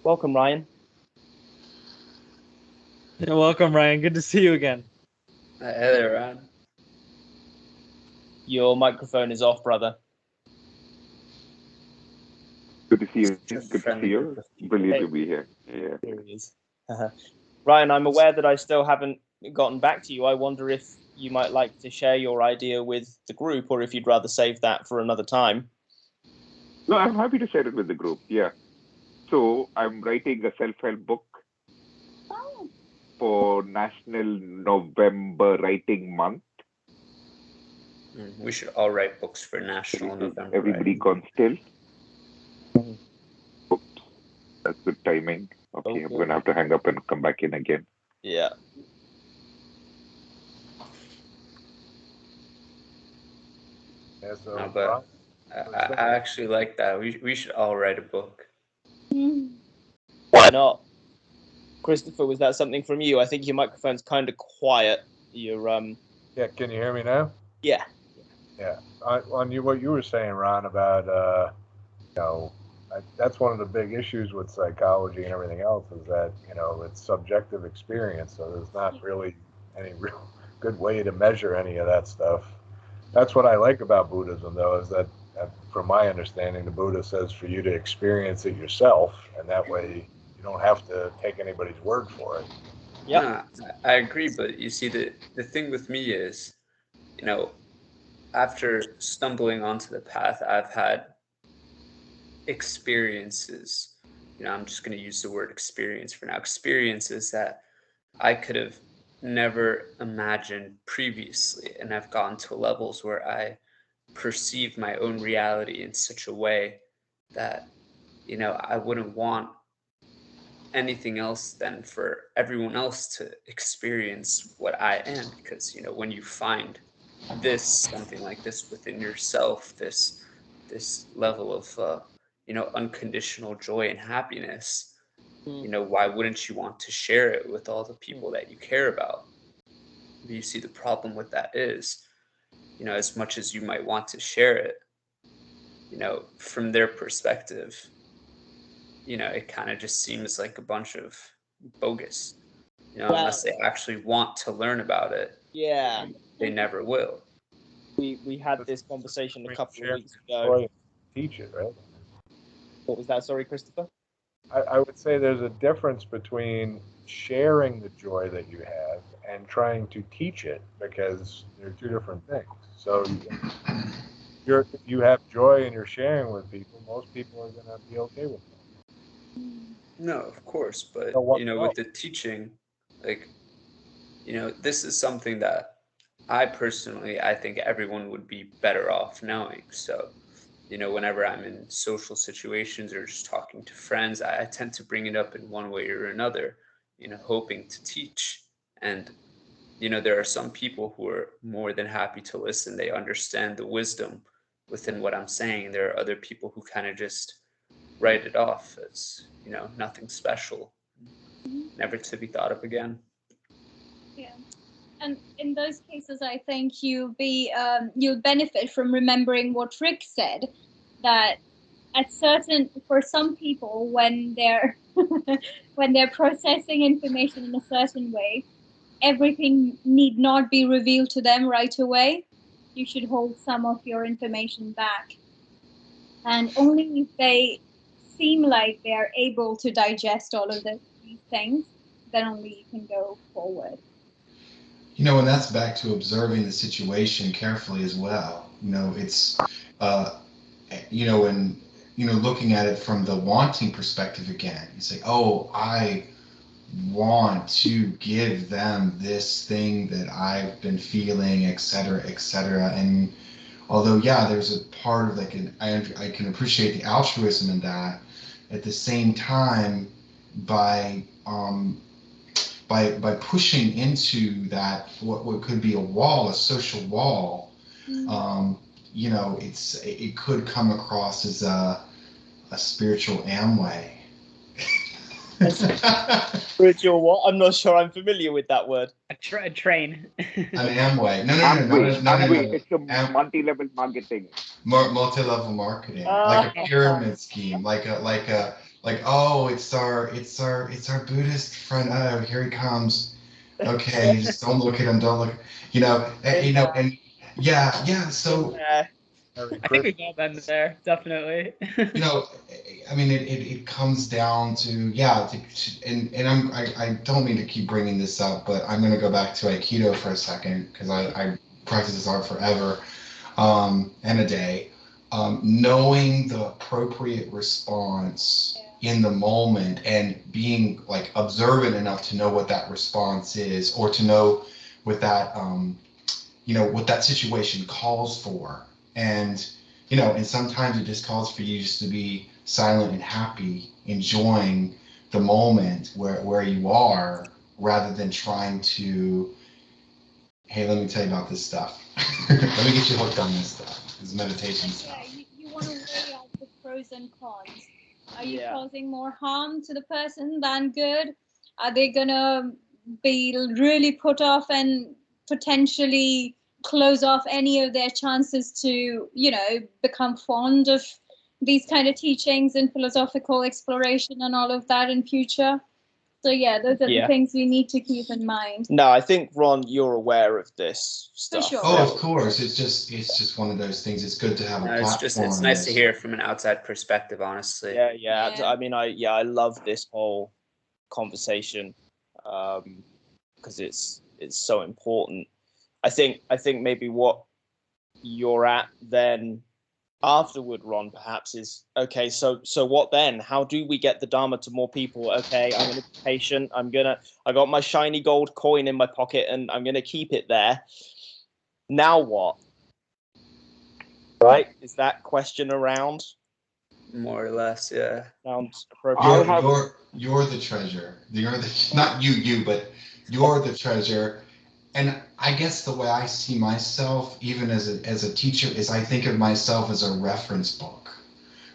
Welcome, Ryan. Yeah, welcome, Ryan. Good to see you again. Hey there, Ryan. Your microphone is off, brother. Good to see you. Good to see you. Brilliant to be here. Yeah. Here he is. Ryan, I'm aware that I still haven't gotten back to you. I wonder if you might like to share your idea with the group, or if you'd rather save that for another time. No, I'm happy to share it with the group. Yeah. So I'm writing a self-help book for National November Writing Month. We should all write books for National November. Everybody gone still? Oops, that's good timing. Okay, I'm going to have to hang up and come back in again. Yeah. No, but I actually like that. We should all write a book. Why not? Christopher, was that something from you? I think your microphone's kind of quiet. You're Yeah, can you hear me now? Yeah. Yeah. On you, what you were saying, Ron, about that's one of the big issues with psychology and everything else is that it's subjective experience, so there's not really any real good way to measure any of that stuff. That's what I like about Buddhism, though, is that from my understanding, the Buddha says for you to experience it yourself, and that way you don't have to take anybody's word for it. Yeah, I agree, but you see, the thing with me is, after stumbling onto the path, I've had experiences. I'm just going to use the word experience for now. Experiences that I could have never imagined previously, and I've gotten to levels where I perceive my own reality in such a way that I wouldn't want anything else than for everyone else to experience what I am, because when you find something like this within yourself, this level of unconditional joy and happiness, why wouldn't you want to share it with all the people that you care about? But you see, the problem with that is, as much as you might want to share it, from their perspective, it kind of just seems like a bunch of bogus, unless they actually want to learn about it. Yeah. They never will. We had this conversation a couple of weeks Joy ago. and teach it, right? What was that? Sorry, Christopher? I would say there's a difference between sharing the joy that you have and trying to teach it, because they're two different things. So if you have joy and you're sharing with people, most people are going to be okay with it. No, of course, but with the teaching, like, this is something that I think everyone would be better off knowing. So, whenever I'm in social situations or just talking to friends, I tend to bring it up in one way or another, hoping to teach. And, there are some people who are more than happy to listen. They understand the wisdom within what I'm saying. There are other people who kind of just write it off as, nothing special, never to be thought of again. Yeah. And in those cases, I think you'll benefit from remembering what Rick said, that for some people, when they're when they're processing information in a certain way, everything need not be revealed to them right away. You should hold some of your information back, and only if they seem like they are able to digest all of these things, then only you can go forward. And that's back to observing the situation carefully as well. It's, and looking at it from the wanting perspective again. You say, oh, I want to give them this thing that I've been feeling, et cetera, et cetera. And although, yeah, there's a part of I can appreciate the altruism in that. At the same time, by pushing into that what could be a social wall, it could come across as a spiritual Amway. Spiritual what? I'm not sure I'm familiar with that word. A train. An Amway. No. Amway. It's a multi-level marketing. Multi-level marketing, like a pyramid scheme, like oh, it's our Buddhist friend. Oh, here he comes. Okay, just don't look at him. Don't look. And yeah. So I think we've all been there, definitely. I mean, it comes down to and I don't mean to keep bringing this up, but I'm going to go back to Aikido for a second, because I practice this art forever, and a day. Knowing the appropriate response in the moment, and being observant enough to know what that response is, or to know what that what that situation calls for. And and sometimes it just calls for you just to be silent and happy, enjoying the moment where you are, rather than trying to, hey, let me tell you about this stuff. Let me get you hooked on this stuff. This meditation stuff. Yeah, you want to weigh out the pros and cons. Are you Yeah. causing more harm to the person than good? Are they gonna be really put off and potentially close off any of their chances to, become fond of these kind of teachings and philosophical exploration and all of that in future? So yeah, those are the Yeah. things we need to keep in mind. No, I think Ron, you're aware of this stuff. sure. Oh, of course. It's just one of those things. It's good to have a No, it's platform. nice to that's- hear from an outside perspective, honestly. Yeah. Yeah. I mean, I love this whole conversation because it's so important. I think maybe what you're at then afterward, Ron, perhaps is okay. So what then? How do we get the Dharma to more people? Okay, I'm gonna be patient. I got my shiny gold coin in my pocket, and I'm gonna keep it there. Now what? Right? Is that question around? More or less, yeah. Sounds I'll appropriate. have- You're the treasure. You're the not you, but you're the treasure. And I guess the way I see myself, even as a teacher, is I think of myself as a reference book,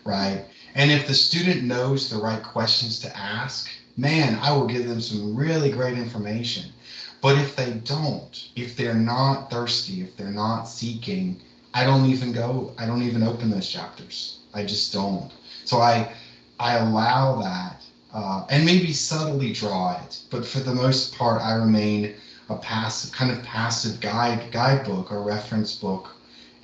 right? And if the student knows the right questions to ask, man, I will give them some really great information. But if they don't, if they're not thirsty, if they're not seeking, I don't even open those chapters. I just don't. So I allow that, and maybe subtly draw it, but for the most part, I remain a passive guidebook or reference book,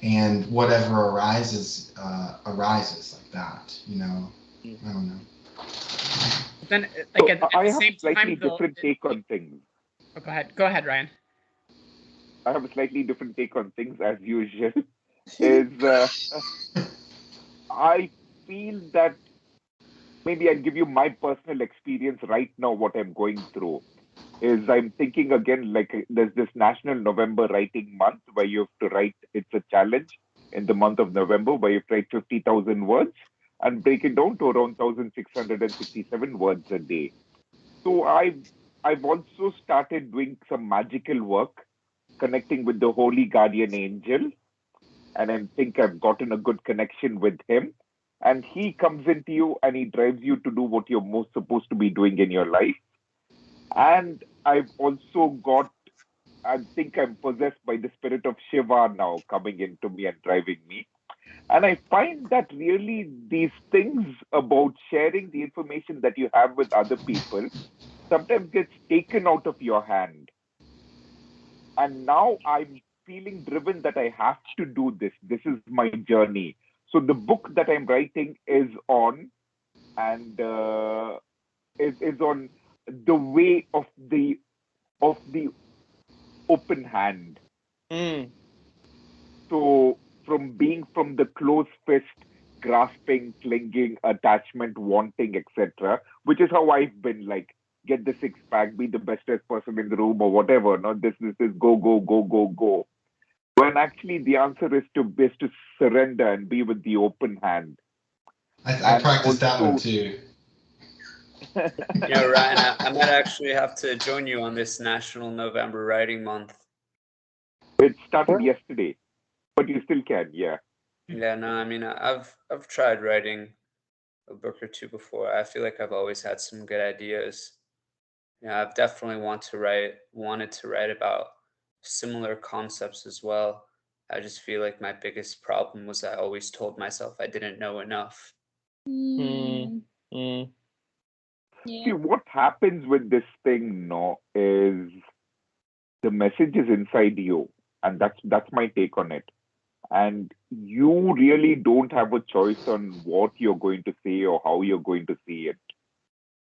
and whatever arises like that. I don't know. But then, like at I the have same a slightly time, though. different take on things. Oh, go ahead, Ryan. I have a slightly different take on things as usual. Is I feel that maybe I'll give you my personal experience right now. What I'm going through is I'm thinking again, like there's this National November Writing Month where you have to write. It's a challenge in the month of November where you write 50,000 words and break it down to around 1,667 words a day. So I've also started doing some magical work, connecting with the Holy Guardian Angel, and I think I've gotten a good connection with him. And he comes into you and he drives you to do what you're most supposed to be doing in your life. And I've also I think I'm possessed by the spirit of Shiva now coming into me and driving me. And I find that really these things about sharing the information that you have with other people sometimes gets taken out of your hand. And now I'm feeling driven that I have to do this. This is my journey. So the book that I'm writing is on and is on the way of the open hand. Mm. So from being from the closed fist, grasping, clinging, attachment, wanting, etc., which is how I've been like, get the six pack, be the bestest person in the room or whatever. Not this is go, go, go, go, go. When actually the answer is to surrender and be with the open hand. I practiced that one too. Ryan, I might actually have to join you on this National November Writing Month. It started yesterday, but you still can, yeah. Yeah, no, I mean, I've tried writing a book or two before. I feel like I've always had some good ideas. Yeah, I've definitely wanted to write about similar concepts as well. I just feel like my biggest problem was I always told myself I didn't know enough. Mm. Mm. Yeah. See, what happens with this thing, no, is the message is inside you, and that's my take on it. And you really don't have a choice on what you're going to say or how you're going to see it.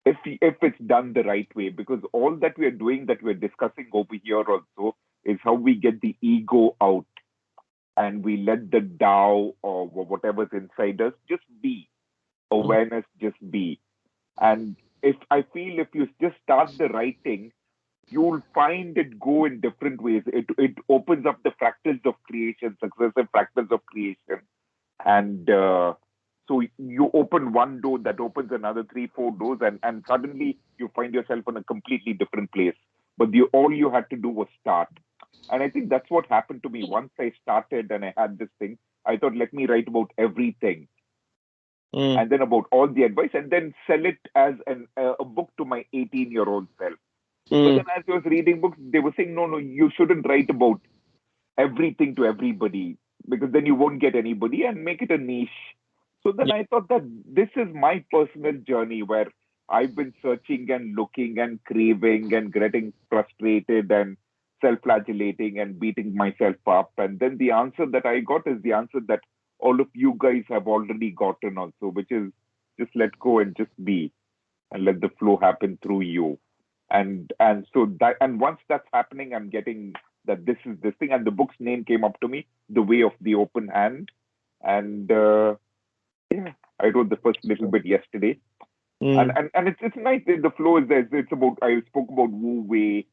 If it's done the right way, because all that we are doing, that we're discussing over here also, is how we get the ego out and we let the Tao or whatever's inside us just be. Awareness just be. And if you just start the writing, you'll find it go in different ways. It opens up the fractals of creation, successive fractals of creation. And so you open one door, that opens another 3-4 doors, and suddenly you find yourself in a completely different place. But all you had to do was start. And I think that's what happened to me. Once I started and I had this thing, I thought, let me write about everything. and then about all the advice, and then sell it as a book to my 18-year-old self. But then as I was reading books, they were saying, no, you shouldn't write about everything to everybody, because then you won't get anybody, and make it a niche. So then I thought that this is my personal journey where I've been searching and looking and craving and getting frustrated and self-flagellating and beating myself up. And then the answer that I got is the answer that all of you guys have already gotten also, which is just let go and just be, and let the flow happen through you. And so that, and once that's happening, I'm getting that this is this thing. And the book's name came up to me, The Way of the Open Hand. And I wrote the first little bit yesterday. And it's nice. The flow is there. It's about, I spoke about Wu Wei,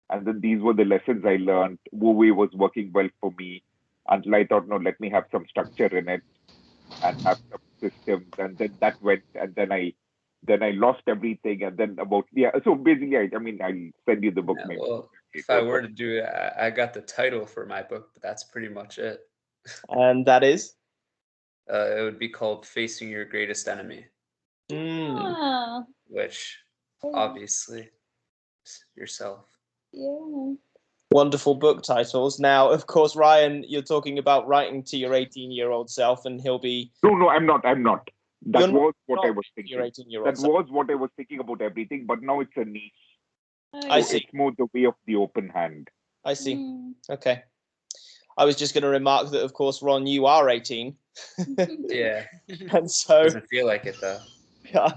and then these were the lessons I learned. Wu Wei was working well for me until I thought, no, let me have some structure in it and have some systems. And then that went, and then I lost everything. And then so basically, I mean, I'll send you the book. Yeah, well, if I were to do it, I got the title for my book, but that's pretty much it. And that is? It would be called Facing Your Greatest Enemy. Which, obviously, is yourself. Yeah. Wonderful book titles. Now, of course, Ryan, you're talking about writing to your 18-year-old self, and he'll be... No, I'm not. That was what I was thinking. Your 18-year-old that self. was what I was thinking about everything, but now it's a niche. I see. It's more the way of the open hand. I see. Okay. I was just going to remark that, of course, Ron, you are 18. Yeah. And so... Doesn't feel like it, though. I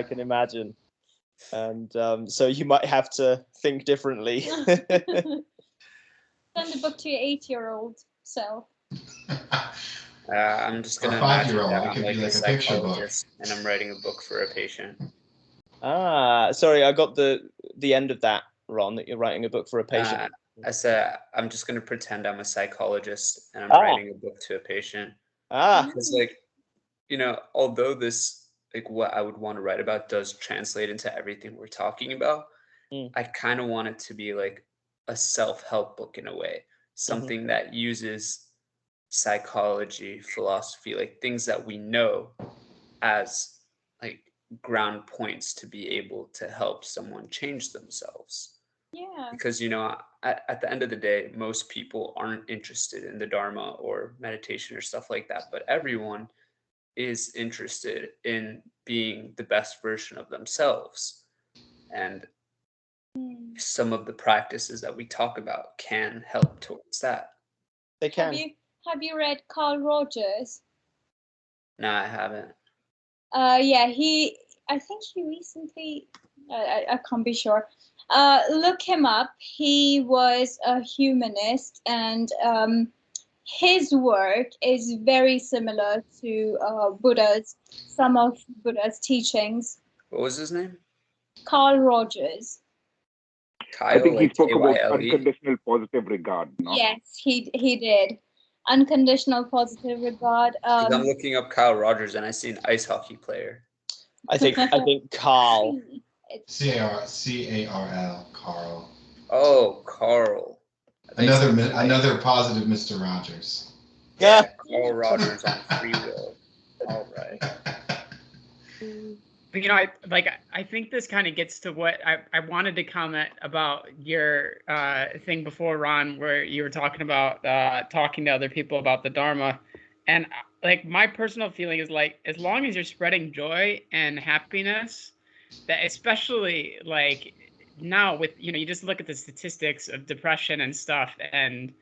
can imagine. And so you might have to think differently. Send the book to your 8-year-old self. I'm just gonna imagine that I'm like a psychologist and I'm writing a book for a patient. Sorry, I got the end of that, Ron, that you're writing a book for a patient. I said I'm just gonna pretend I'm a psychologist and I'm writing a book to a patient. Because like, you know, although this, like what I would want to write about does translate into everything we're talking about, I kind of want it to be like a self-help book in a way, something that uses psychology, philosophy, like things that we know as like ground points to be able to help someone change themselves. Yeah. Because, you know, at the end of the day, most people aren't interested in the Dharma or meditation or stuff like that, but everyone is interested in being the best version of themselves. And some of the practices that we talk about can help towards that. They can. Have you read Carl Rogers? No, I haven't. Yeah, I think he recently, I can't be sure. Look him up. He was a humanist, and his work is very similar to some of Buddha's teachings. What was his name? Carl Rogers. Kyle, I think he spoke about K-Y-L-E? unconditional positive regard. No? Yes, he did. Unconditional positive regard. I'm looking up Kyle Rogers and I see an ice hockey player. I think Carl. C-A-R-L, Carl. Oh, Carl. Another positive Mr. Rogers. Yeah, Carl Rogers on free will. All right. You know, I think this kind of gets to what I wanted to comment about your thing before, Ron, where you were talking about talking to other people about the Dharma. And like my personal feeling is like, as long as you're spreading joy and happiness, that especially like now with, you know, you just look at the statistics of depression and stuff, and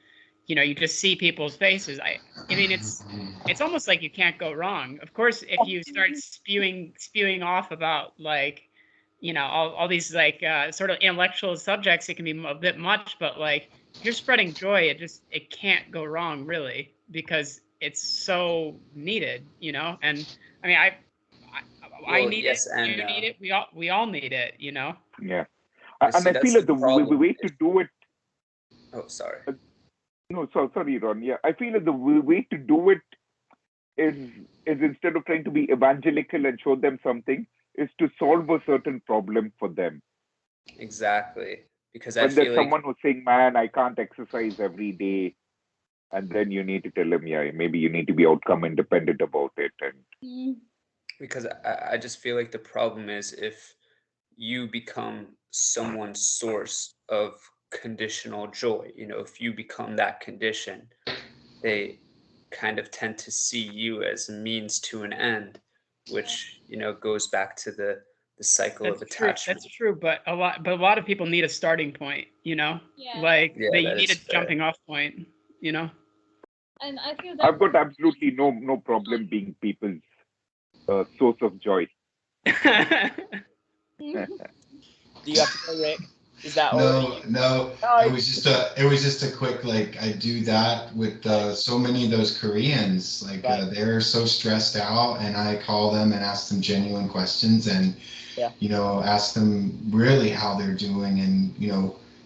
you know, you just see people's faces. I mean, it's almost like you can't go wrong. Of course, if you start spewing off about like, you know, all these like sort of intellectual subjects, it can be a bit much. But like, if you're spreading joy, it can't go wrong really, because it's so needed, you know. And I mean, I need it. You need it. We all need it, you know. Yeah, and I feel like the way to do it. Oh, sorry. No, sorry, Ron. Yeah, I feel like the way to do it is instead of trying to be evangelical and show them something, is to solve a certain problem for them. Exactly, because when there's someone who's saying, "Man, I can't exercise every day," and then you need to tell them, yeah, maybe you need to be outcome independent about it. And Because I just feel like the problem is if you become someone's source of conditional joy, if you become that condition, they kind of tend to see you as a means to an end, which, goes back to the cycle of attachment. That's true, but a lot of people need a starting point, Yeah. like Yeah, they that need is a fair. jumping off point, And I feel that I've got absolutely no problem being people's source of joy. Do you have to go, Rick? Is that already? No. Oh, It was just a quick, like, I do that with so many of those Koreans. Like, Right. they're so stressed out, and I call them and ask them genuine questions, and Yeah. ask them really how they're doing, and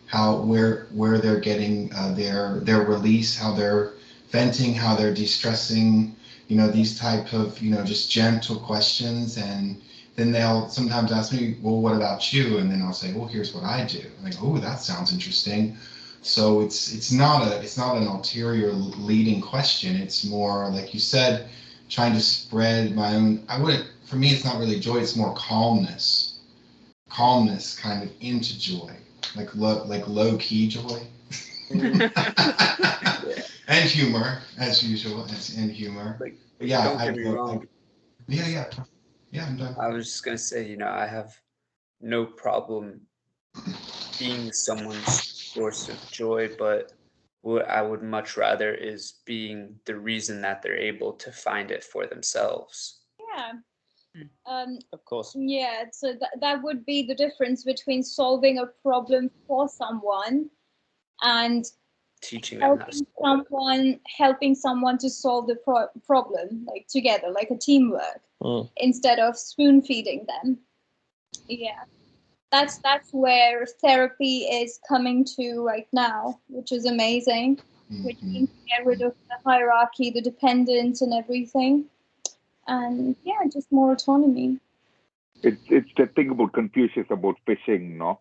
how where they're getting their release, how they're venting, how they're de-stressing. These type of just gentle questions, and then they'll sometimes ask me, well, what about you? And then I'll say, well, here's what I do. I'm like, oh, that sounds interesting. So it's not an ulterior leading question. It's more, like you said, trying to spread my own. For me, it's not really joy. It's more calmness kind of into joy, like low key joy. And humor, as usual, and humor. Like, But yeah, don't get me wrong. Yeah, I'm done. I was just gonna say, I have no problem being someone's source of joy, but what I would much rather is being the reason that they're able to find it for themselves. Yeah. Of course. Yeah, so that would be the difference between solving a problem for someone and Teaching them how to solve it. helping someone to solve the problem, like together, like a teamwork, instead of spoon feeding them. Yeah, that's where therapy is coming to right now, which is amazing. We're trying to get rid of the hierarchy, the dependence, and everything, and yeah, just more autonomy. It's the thing about Confucius about fishing, no?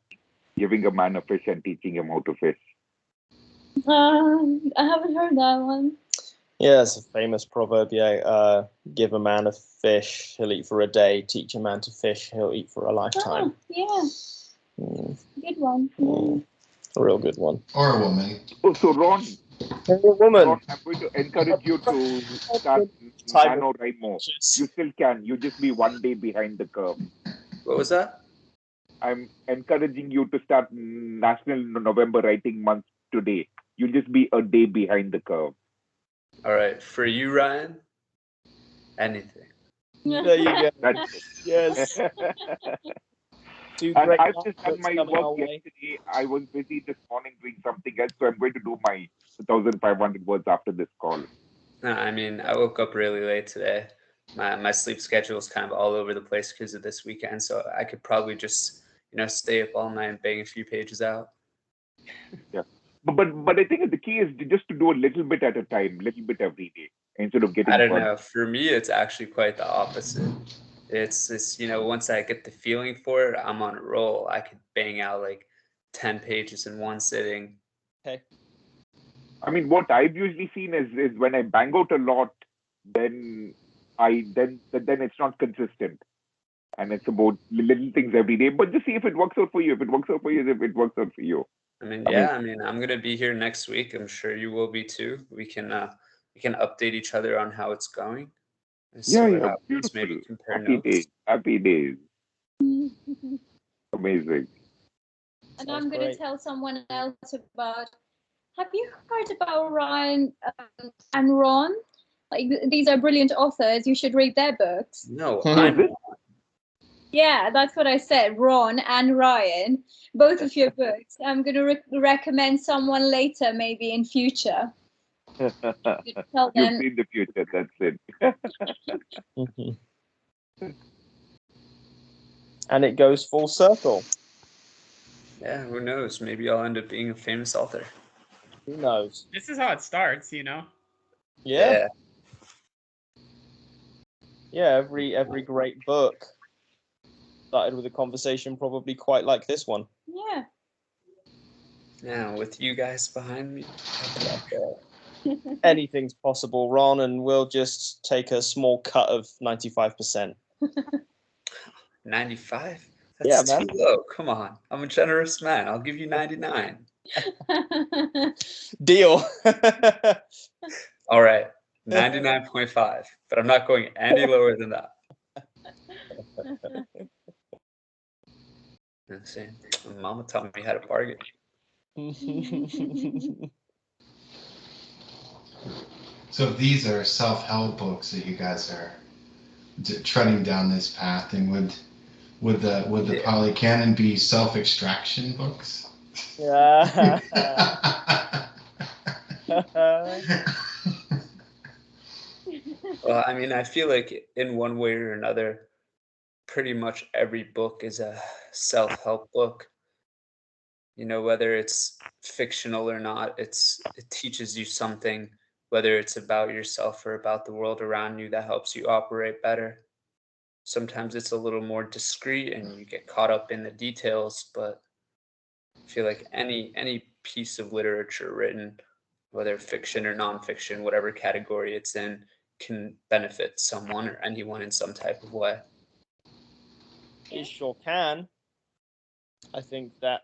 Giving a man a fish and teaching him how to fish. I haven't heard that one. Yeah, it's a famous proverb. Yeah, give a man a fish, he'll eat for a day. Teach a man to fish, he'll eat for a lifetime. Yeah. Good one. A real good one. Or a woman. Oh, so Ron, woman. Ron, I'm going to encourage you to start NaNoWriMo. You still can. You just be one day behind the curve. What was that? I'm encouraging you to start National November Writing Month today. You'll just be a day behind the curve. All right, for you, Ryan, anything. There you go. That's it. Yes. And I've just done my work yesterday. I was busy this morning doing something else, so I'm going to do my 2,500 words after this call. I mean, I woke up really late today. My sleep schedule is kind of all over the place because of this weekend, so I could probably just stay up all night and bang a few pages out. Yeah, but I think the key is just to do a little bit at a time, little bit every day, instead of getting. I don't know. For me, it's actually quite the opposite. It's once I get the feeling for it, I'm on a roll. I could bang out like 10 pages in one sitting. Okay. I mean, what I've usually seen is when I bang out a lot, then it's not consistent, and it's about little things every day. But just see if it works out for you. If it works out for you, if it works out for you. I mean, I'm gonna be here next week. I'm sure you will be too. We can update each other on how it's going. Yeah, beautiful. Maybe compare Happy notes. days. Happy days. Amazing. And I'm going to tell someone else about. Have you heard about Ryan and Ron? Like, these are brilliant authors. You should read their books. No, I'm. Yeah, that's what I said. Ron and Ryan, both of your books. I'm going to recommend someone later, maybe in future. You've seen the future. That's it. And it goes full circle. Yeah, who knows? Maybe I'll end up being a famous author. Who knows? This is how it starts, Yeah. Yeah, every great book started with a conversation probably quite like this one. Yeah. Yeah, with you guys behind me. Anything's possible, Ron, and we'll just take a small cut of 95%. 95? Yeah, That's man. too low. Come on. I'm a generous man. I'll give you 99. Deal. All right. 99.5. But I'm not going any lower than that. Let's see. Mama taught me how to bargain. So if these are self-help books that you guys are treading down this path, and would the Pali Canon be self-extraction books? Yeah. Well, I mean, I feel like in one way or another, pretty much every book is a self-help book. You know, whether it's fictional or not, it teaches you something, whether it's about yourself or about the world around you, that helps you operate better. Sometimes it's a little more discreet and you get caught up in the details, but I feel like any piece of literature written, whether fiction or nonfiction, whatever category it's in, can benefit someone or anyone in some type of way. It sure can. I think that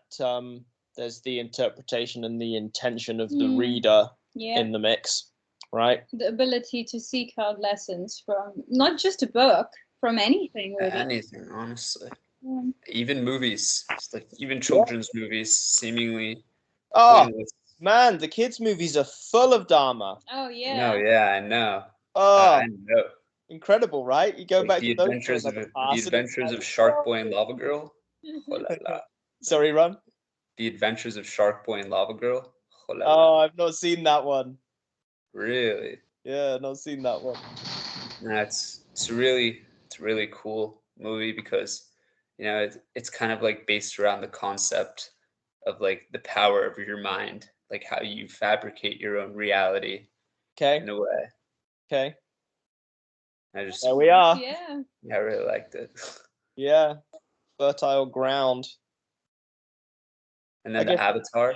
there's the interpretation and the intention of the reader in the mix, right? The ability to seek out lessons from not just a book, from anything really. Anything, honestly. Yeah. Even movies, it's like even children's movies, seemingly Oh, pointless. man, the kids' movies are full of dharma. Oh yeah. No, yeah, I know. Oh, I know. incredible, right? You go Like back the to those adventures shows of like the adventures of Shark Boy and Lava Girl. Oh, la, la. Sorry, Ron. The Adventures of Shark Boy and Lava Girl. Oh, la, Oh, la. I've not seen that one. Really? Yeah, not seen that one. No, it's a really cool movie because, you know, it's kind of like based around the concept of like the power of your mind, like how you fabricate your own reality Okay. in a way. Okay. I just, There we are. Yeah. I really liked it. Yeah. Fertile ground. And I then the guess Avatar.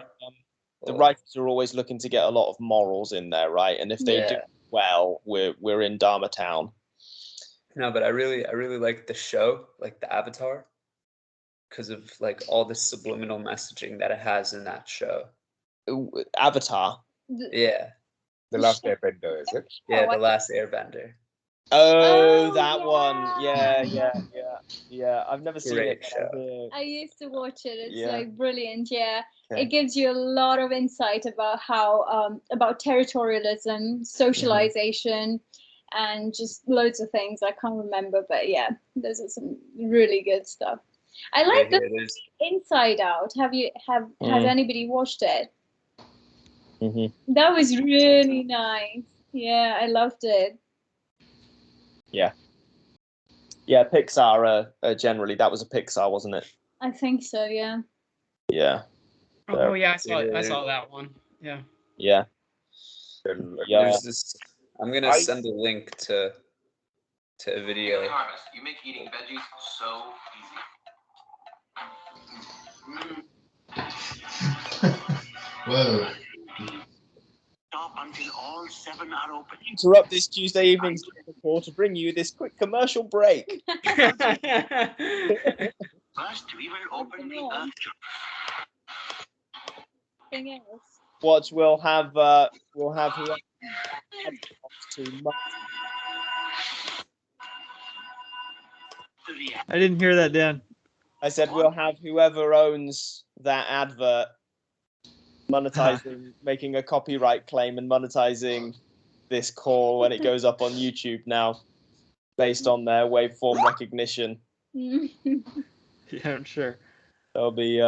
the writers are always looking to get a lot of morals in there, right? And if they do Yeah. well, we're in Dharma Town. No, but I really like the show, like the Avatar, because of like all the subliminal messaging that it has in that show. Avatar. Yeah. The Last Airbender, is it? Yeah, The Last Airbender. Oh, Oh, that yeah. one. Yeah. I've never seen it. Great show. I used to watch it. It's Yeah. like brilliant. Yeah. Okay. It gives you a lot of insight about how about territorialism, socialization, and just loads of things. I can't remember, but yeah, those are some really good stuff. I like Yeah, the there's Inside Out. Has anybody watched it? Mm-hmm. That was really nice. Yeah, I loved it. Yeah. Yeah, Pixar generally, that was a Pixar, wasn't it? I think so. Yeah. Yeah. Oh yeah, I saw that one. Yeah. Yeah. Yeah. there's this. I'm gonna send a link to a video. You make eating veggies so easy. Whoa. Stop until all 7 are open. Interrupt this Tuesday evening's call to bring you this quick commercial break. First, we will open the earth. Thing else. Watch, we'll have whoever to I didn't hear that, Dan. I said we'll have whoever owns that advert monetizing, making a copyright claim and monetizing this call when it goes up on YouTube now, based on their waveform recognition. Yeah, I'm sure. There'll be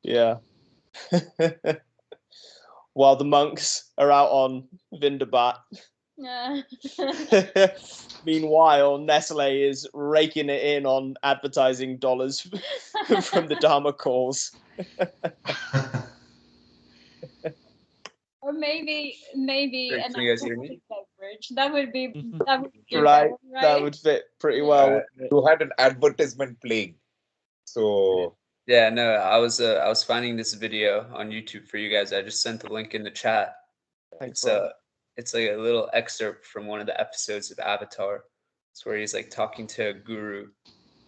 yeah. While the monks are out on Vindabat. Meanwhile, Nestle is raking it in on advertising dollars from the Dharma calls. Or maybe Can you guys hear me? beverage. That would be Right. better, right? That would fit pretty well. You had an advertisement playing. So Yeah, no, I was finding this video on YouTube for you guys. I just sent the link in the chat. Thanks, It's it's like a little excerpt from one of the episodes of Avatar. It's where he's like talking to a guru,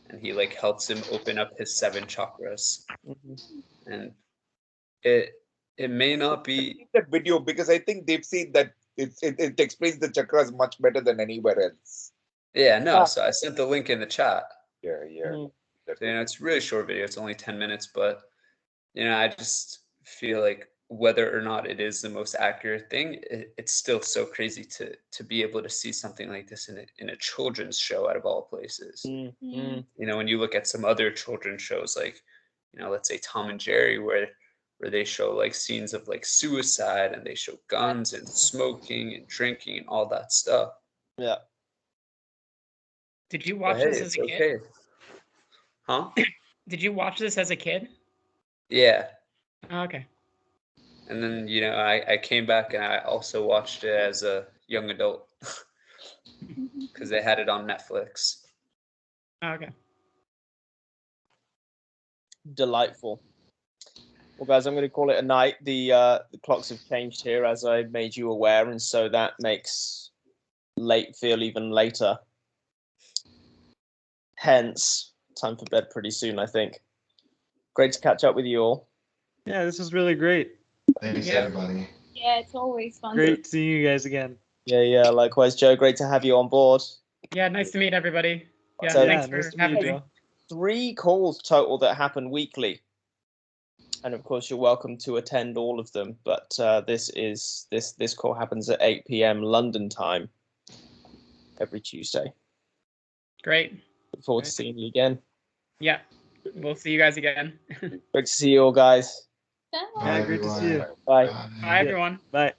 and he like helps him open up his 7 chakras. And it may not be that video because I think they've seen that it explains the chakras much better than anywhere else. Yeah, no. So I sent the link in the chat. Yeah. So, it's a really short video. It's only 10 minutes, but I just feel like whether or not it is the most accurate thing, it's still so crazy to be able to see something like this in a children's show out of all places. When you look at some other children's shows, like let's say Tom and Jerry, where they show like scenes of like suicide, and they show guns and smoking and drinking and all that stuff. Yeah. Did you watch this as a kid? Okay. Huh? Did you watch this as a kid? Yeah. Oh, okay. And then, I came back and I also watched it as a young adult because they had it on Netflix. Oh, okay. Delightful. Well, guys, I'm going to call it a night. The clocks have changed here, as I made you aware, and so that makes late feel even later. Hence, time for bed pretty soon, I think. Great to catch up with you all. Yeah, this was really great. Thanks, everybody. Yeah, it's always fun. Great seeing you guys again. Yeah, likewise, Joe. Great to have you on board. Yeah, nice to meet everybody. Yeah, So, thanks nice for to meet having you, me. Joe. 3 calls total that happen weekly. And of course, you're welcome to attend all of them. But this call happens at 8 p.m. London time every Tuesday. Great. Look forward to seeing you again. Yeah, we'll see you guys again. Great to see you all, guys. Yeah, great to see you. Bye. Bye, everyone. Bye.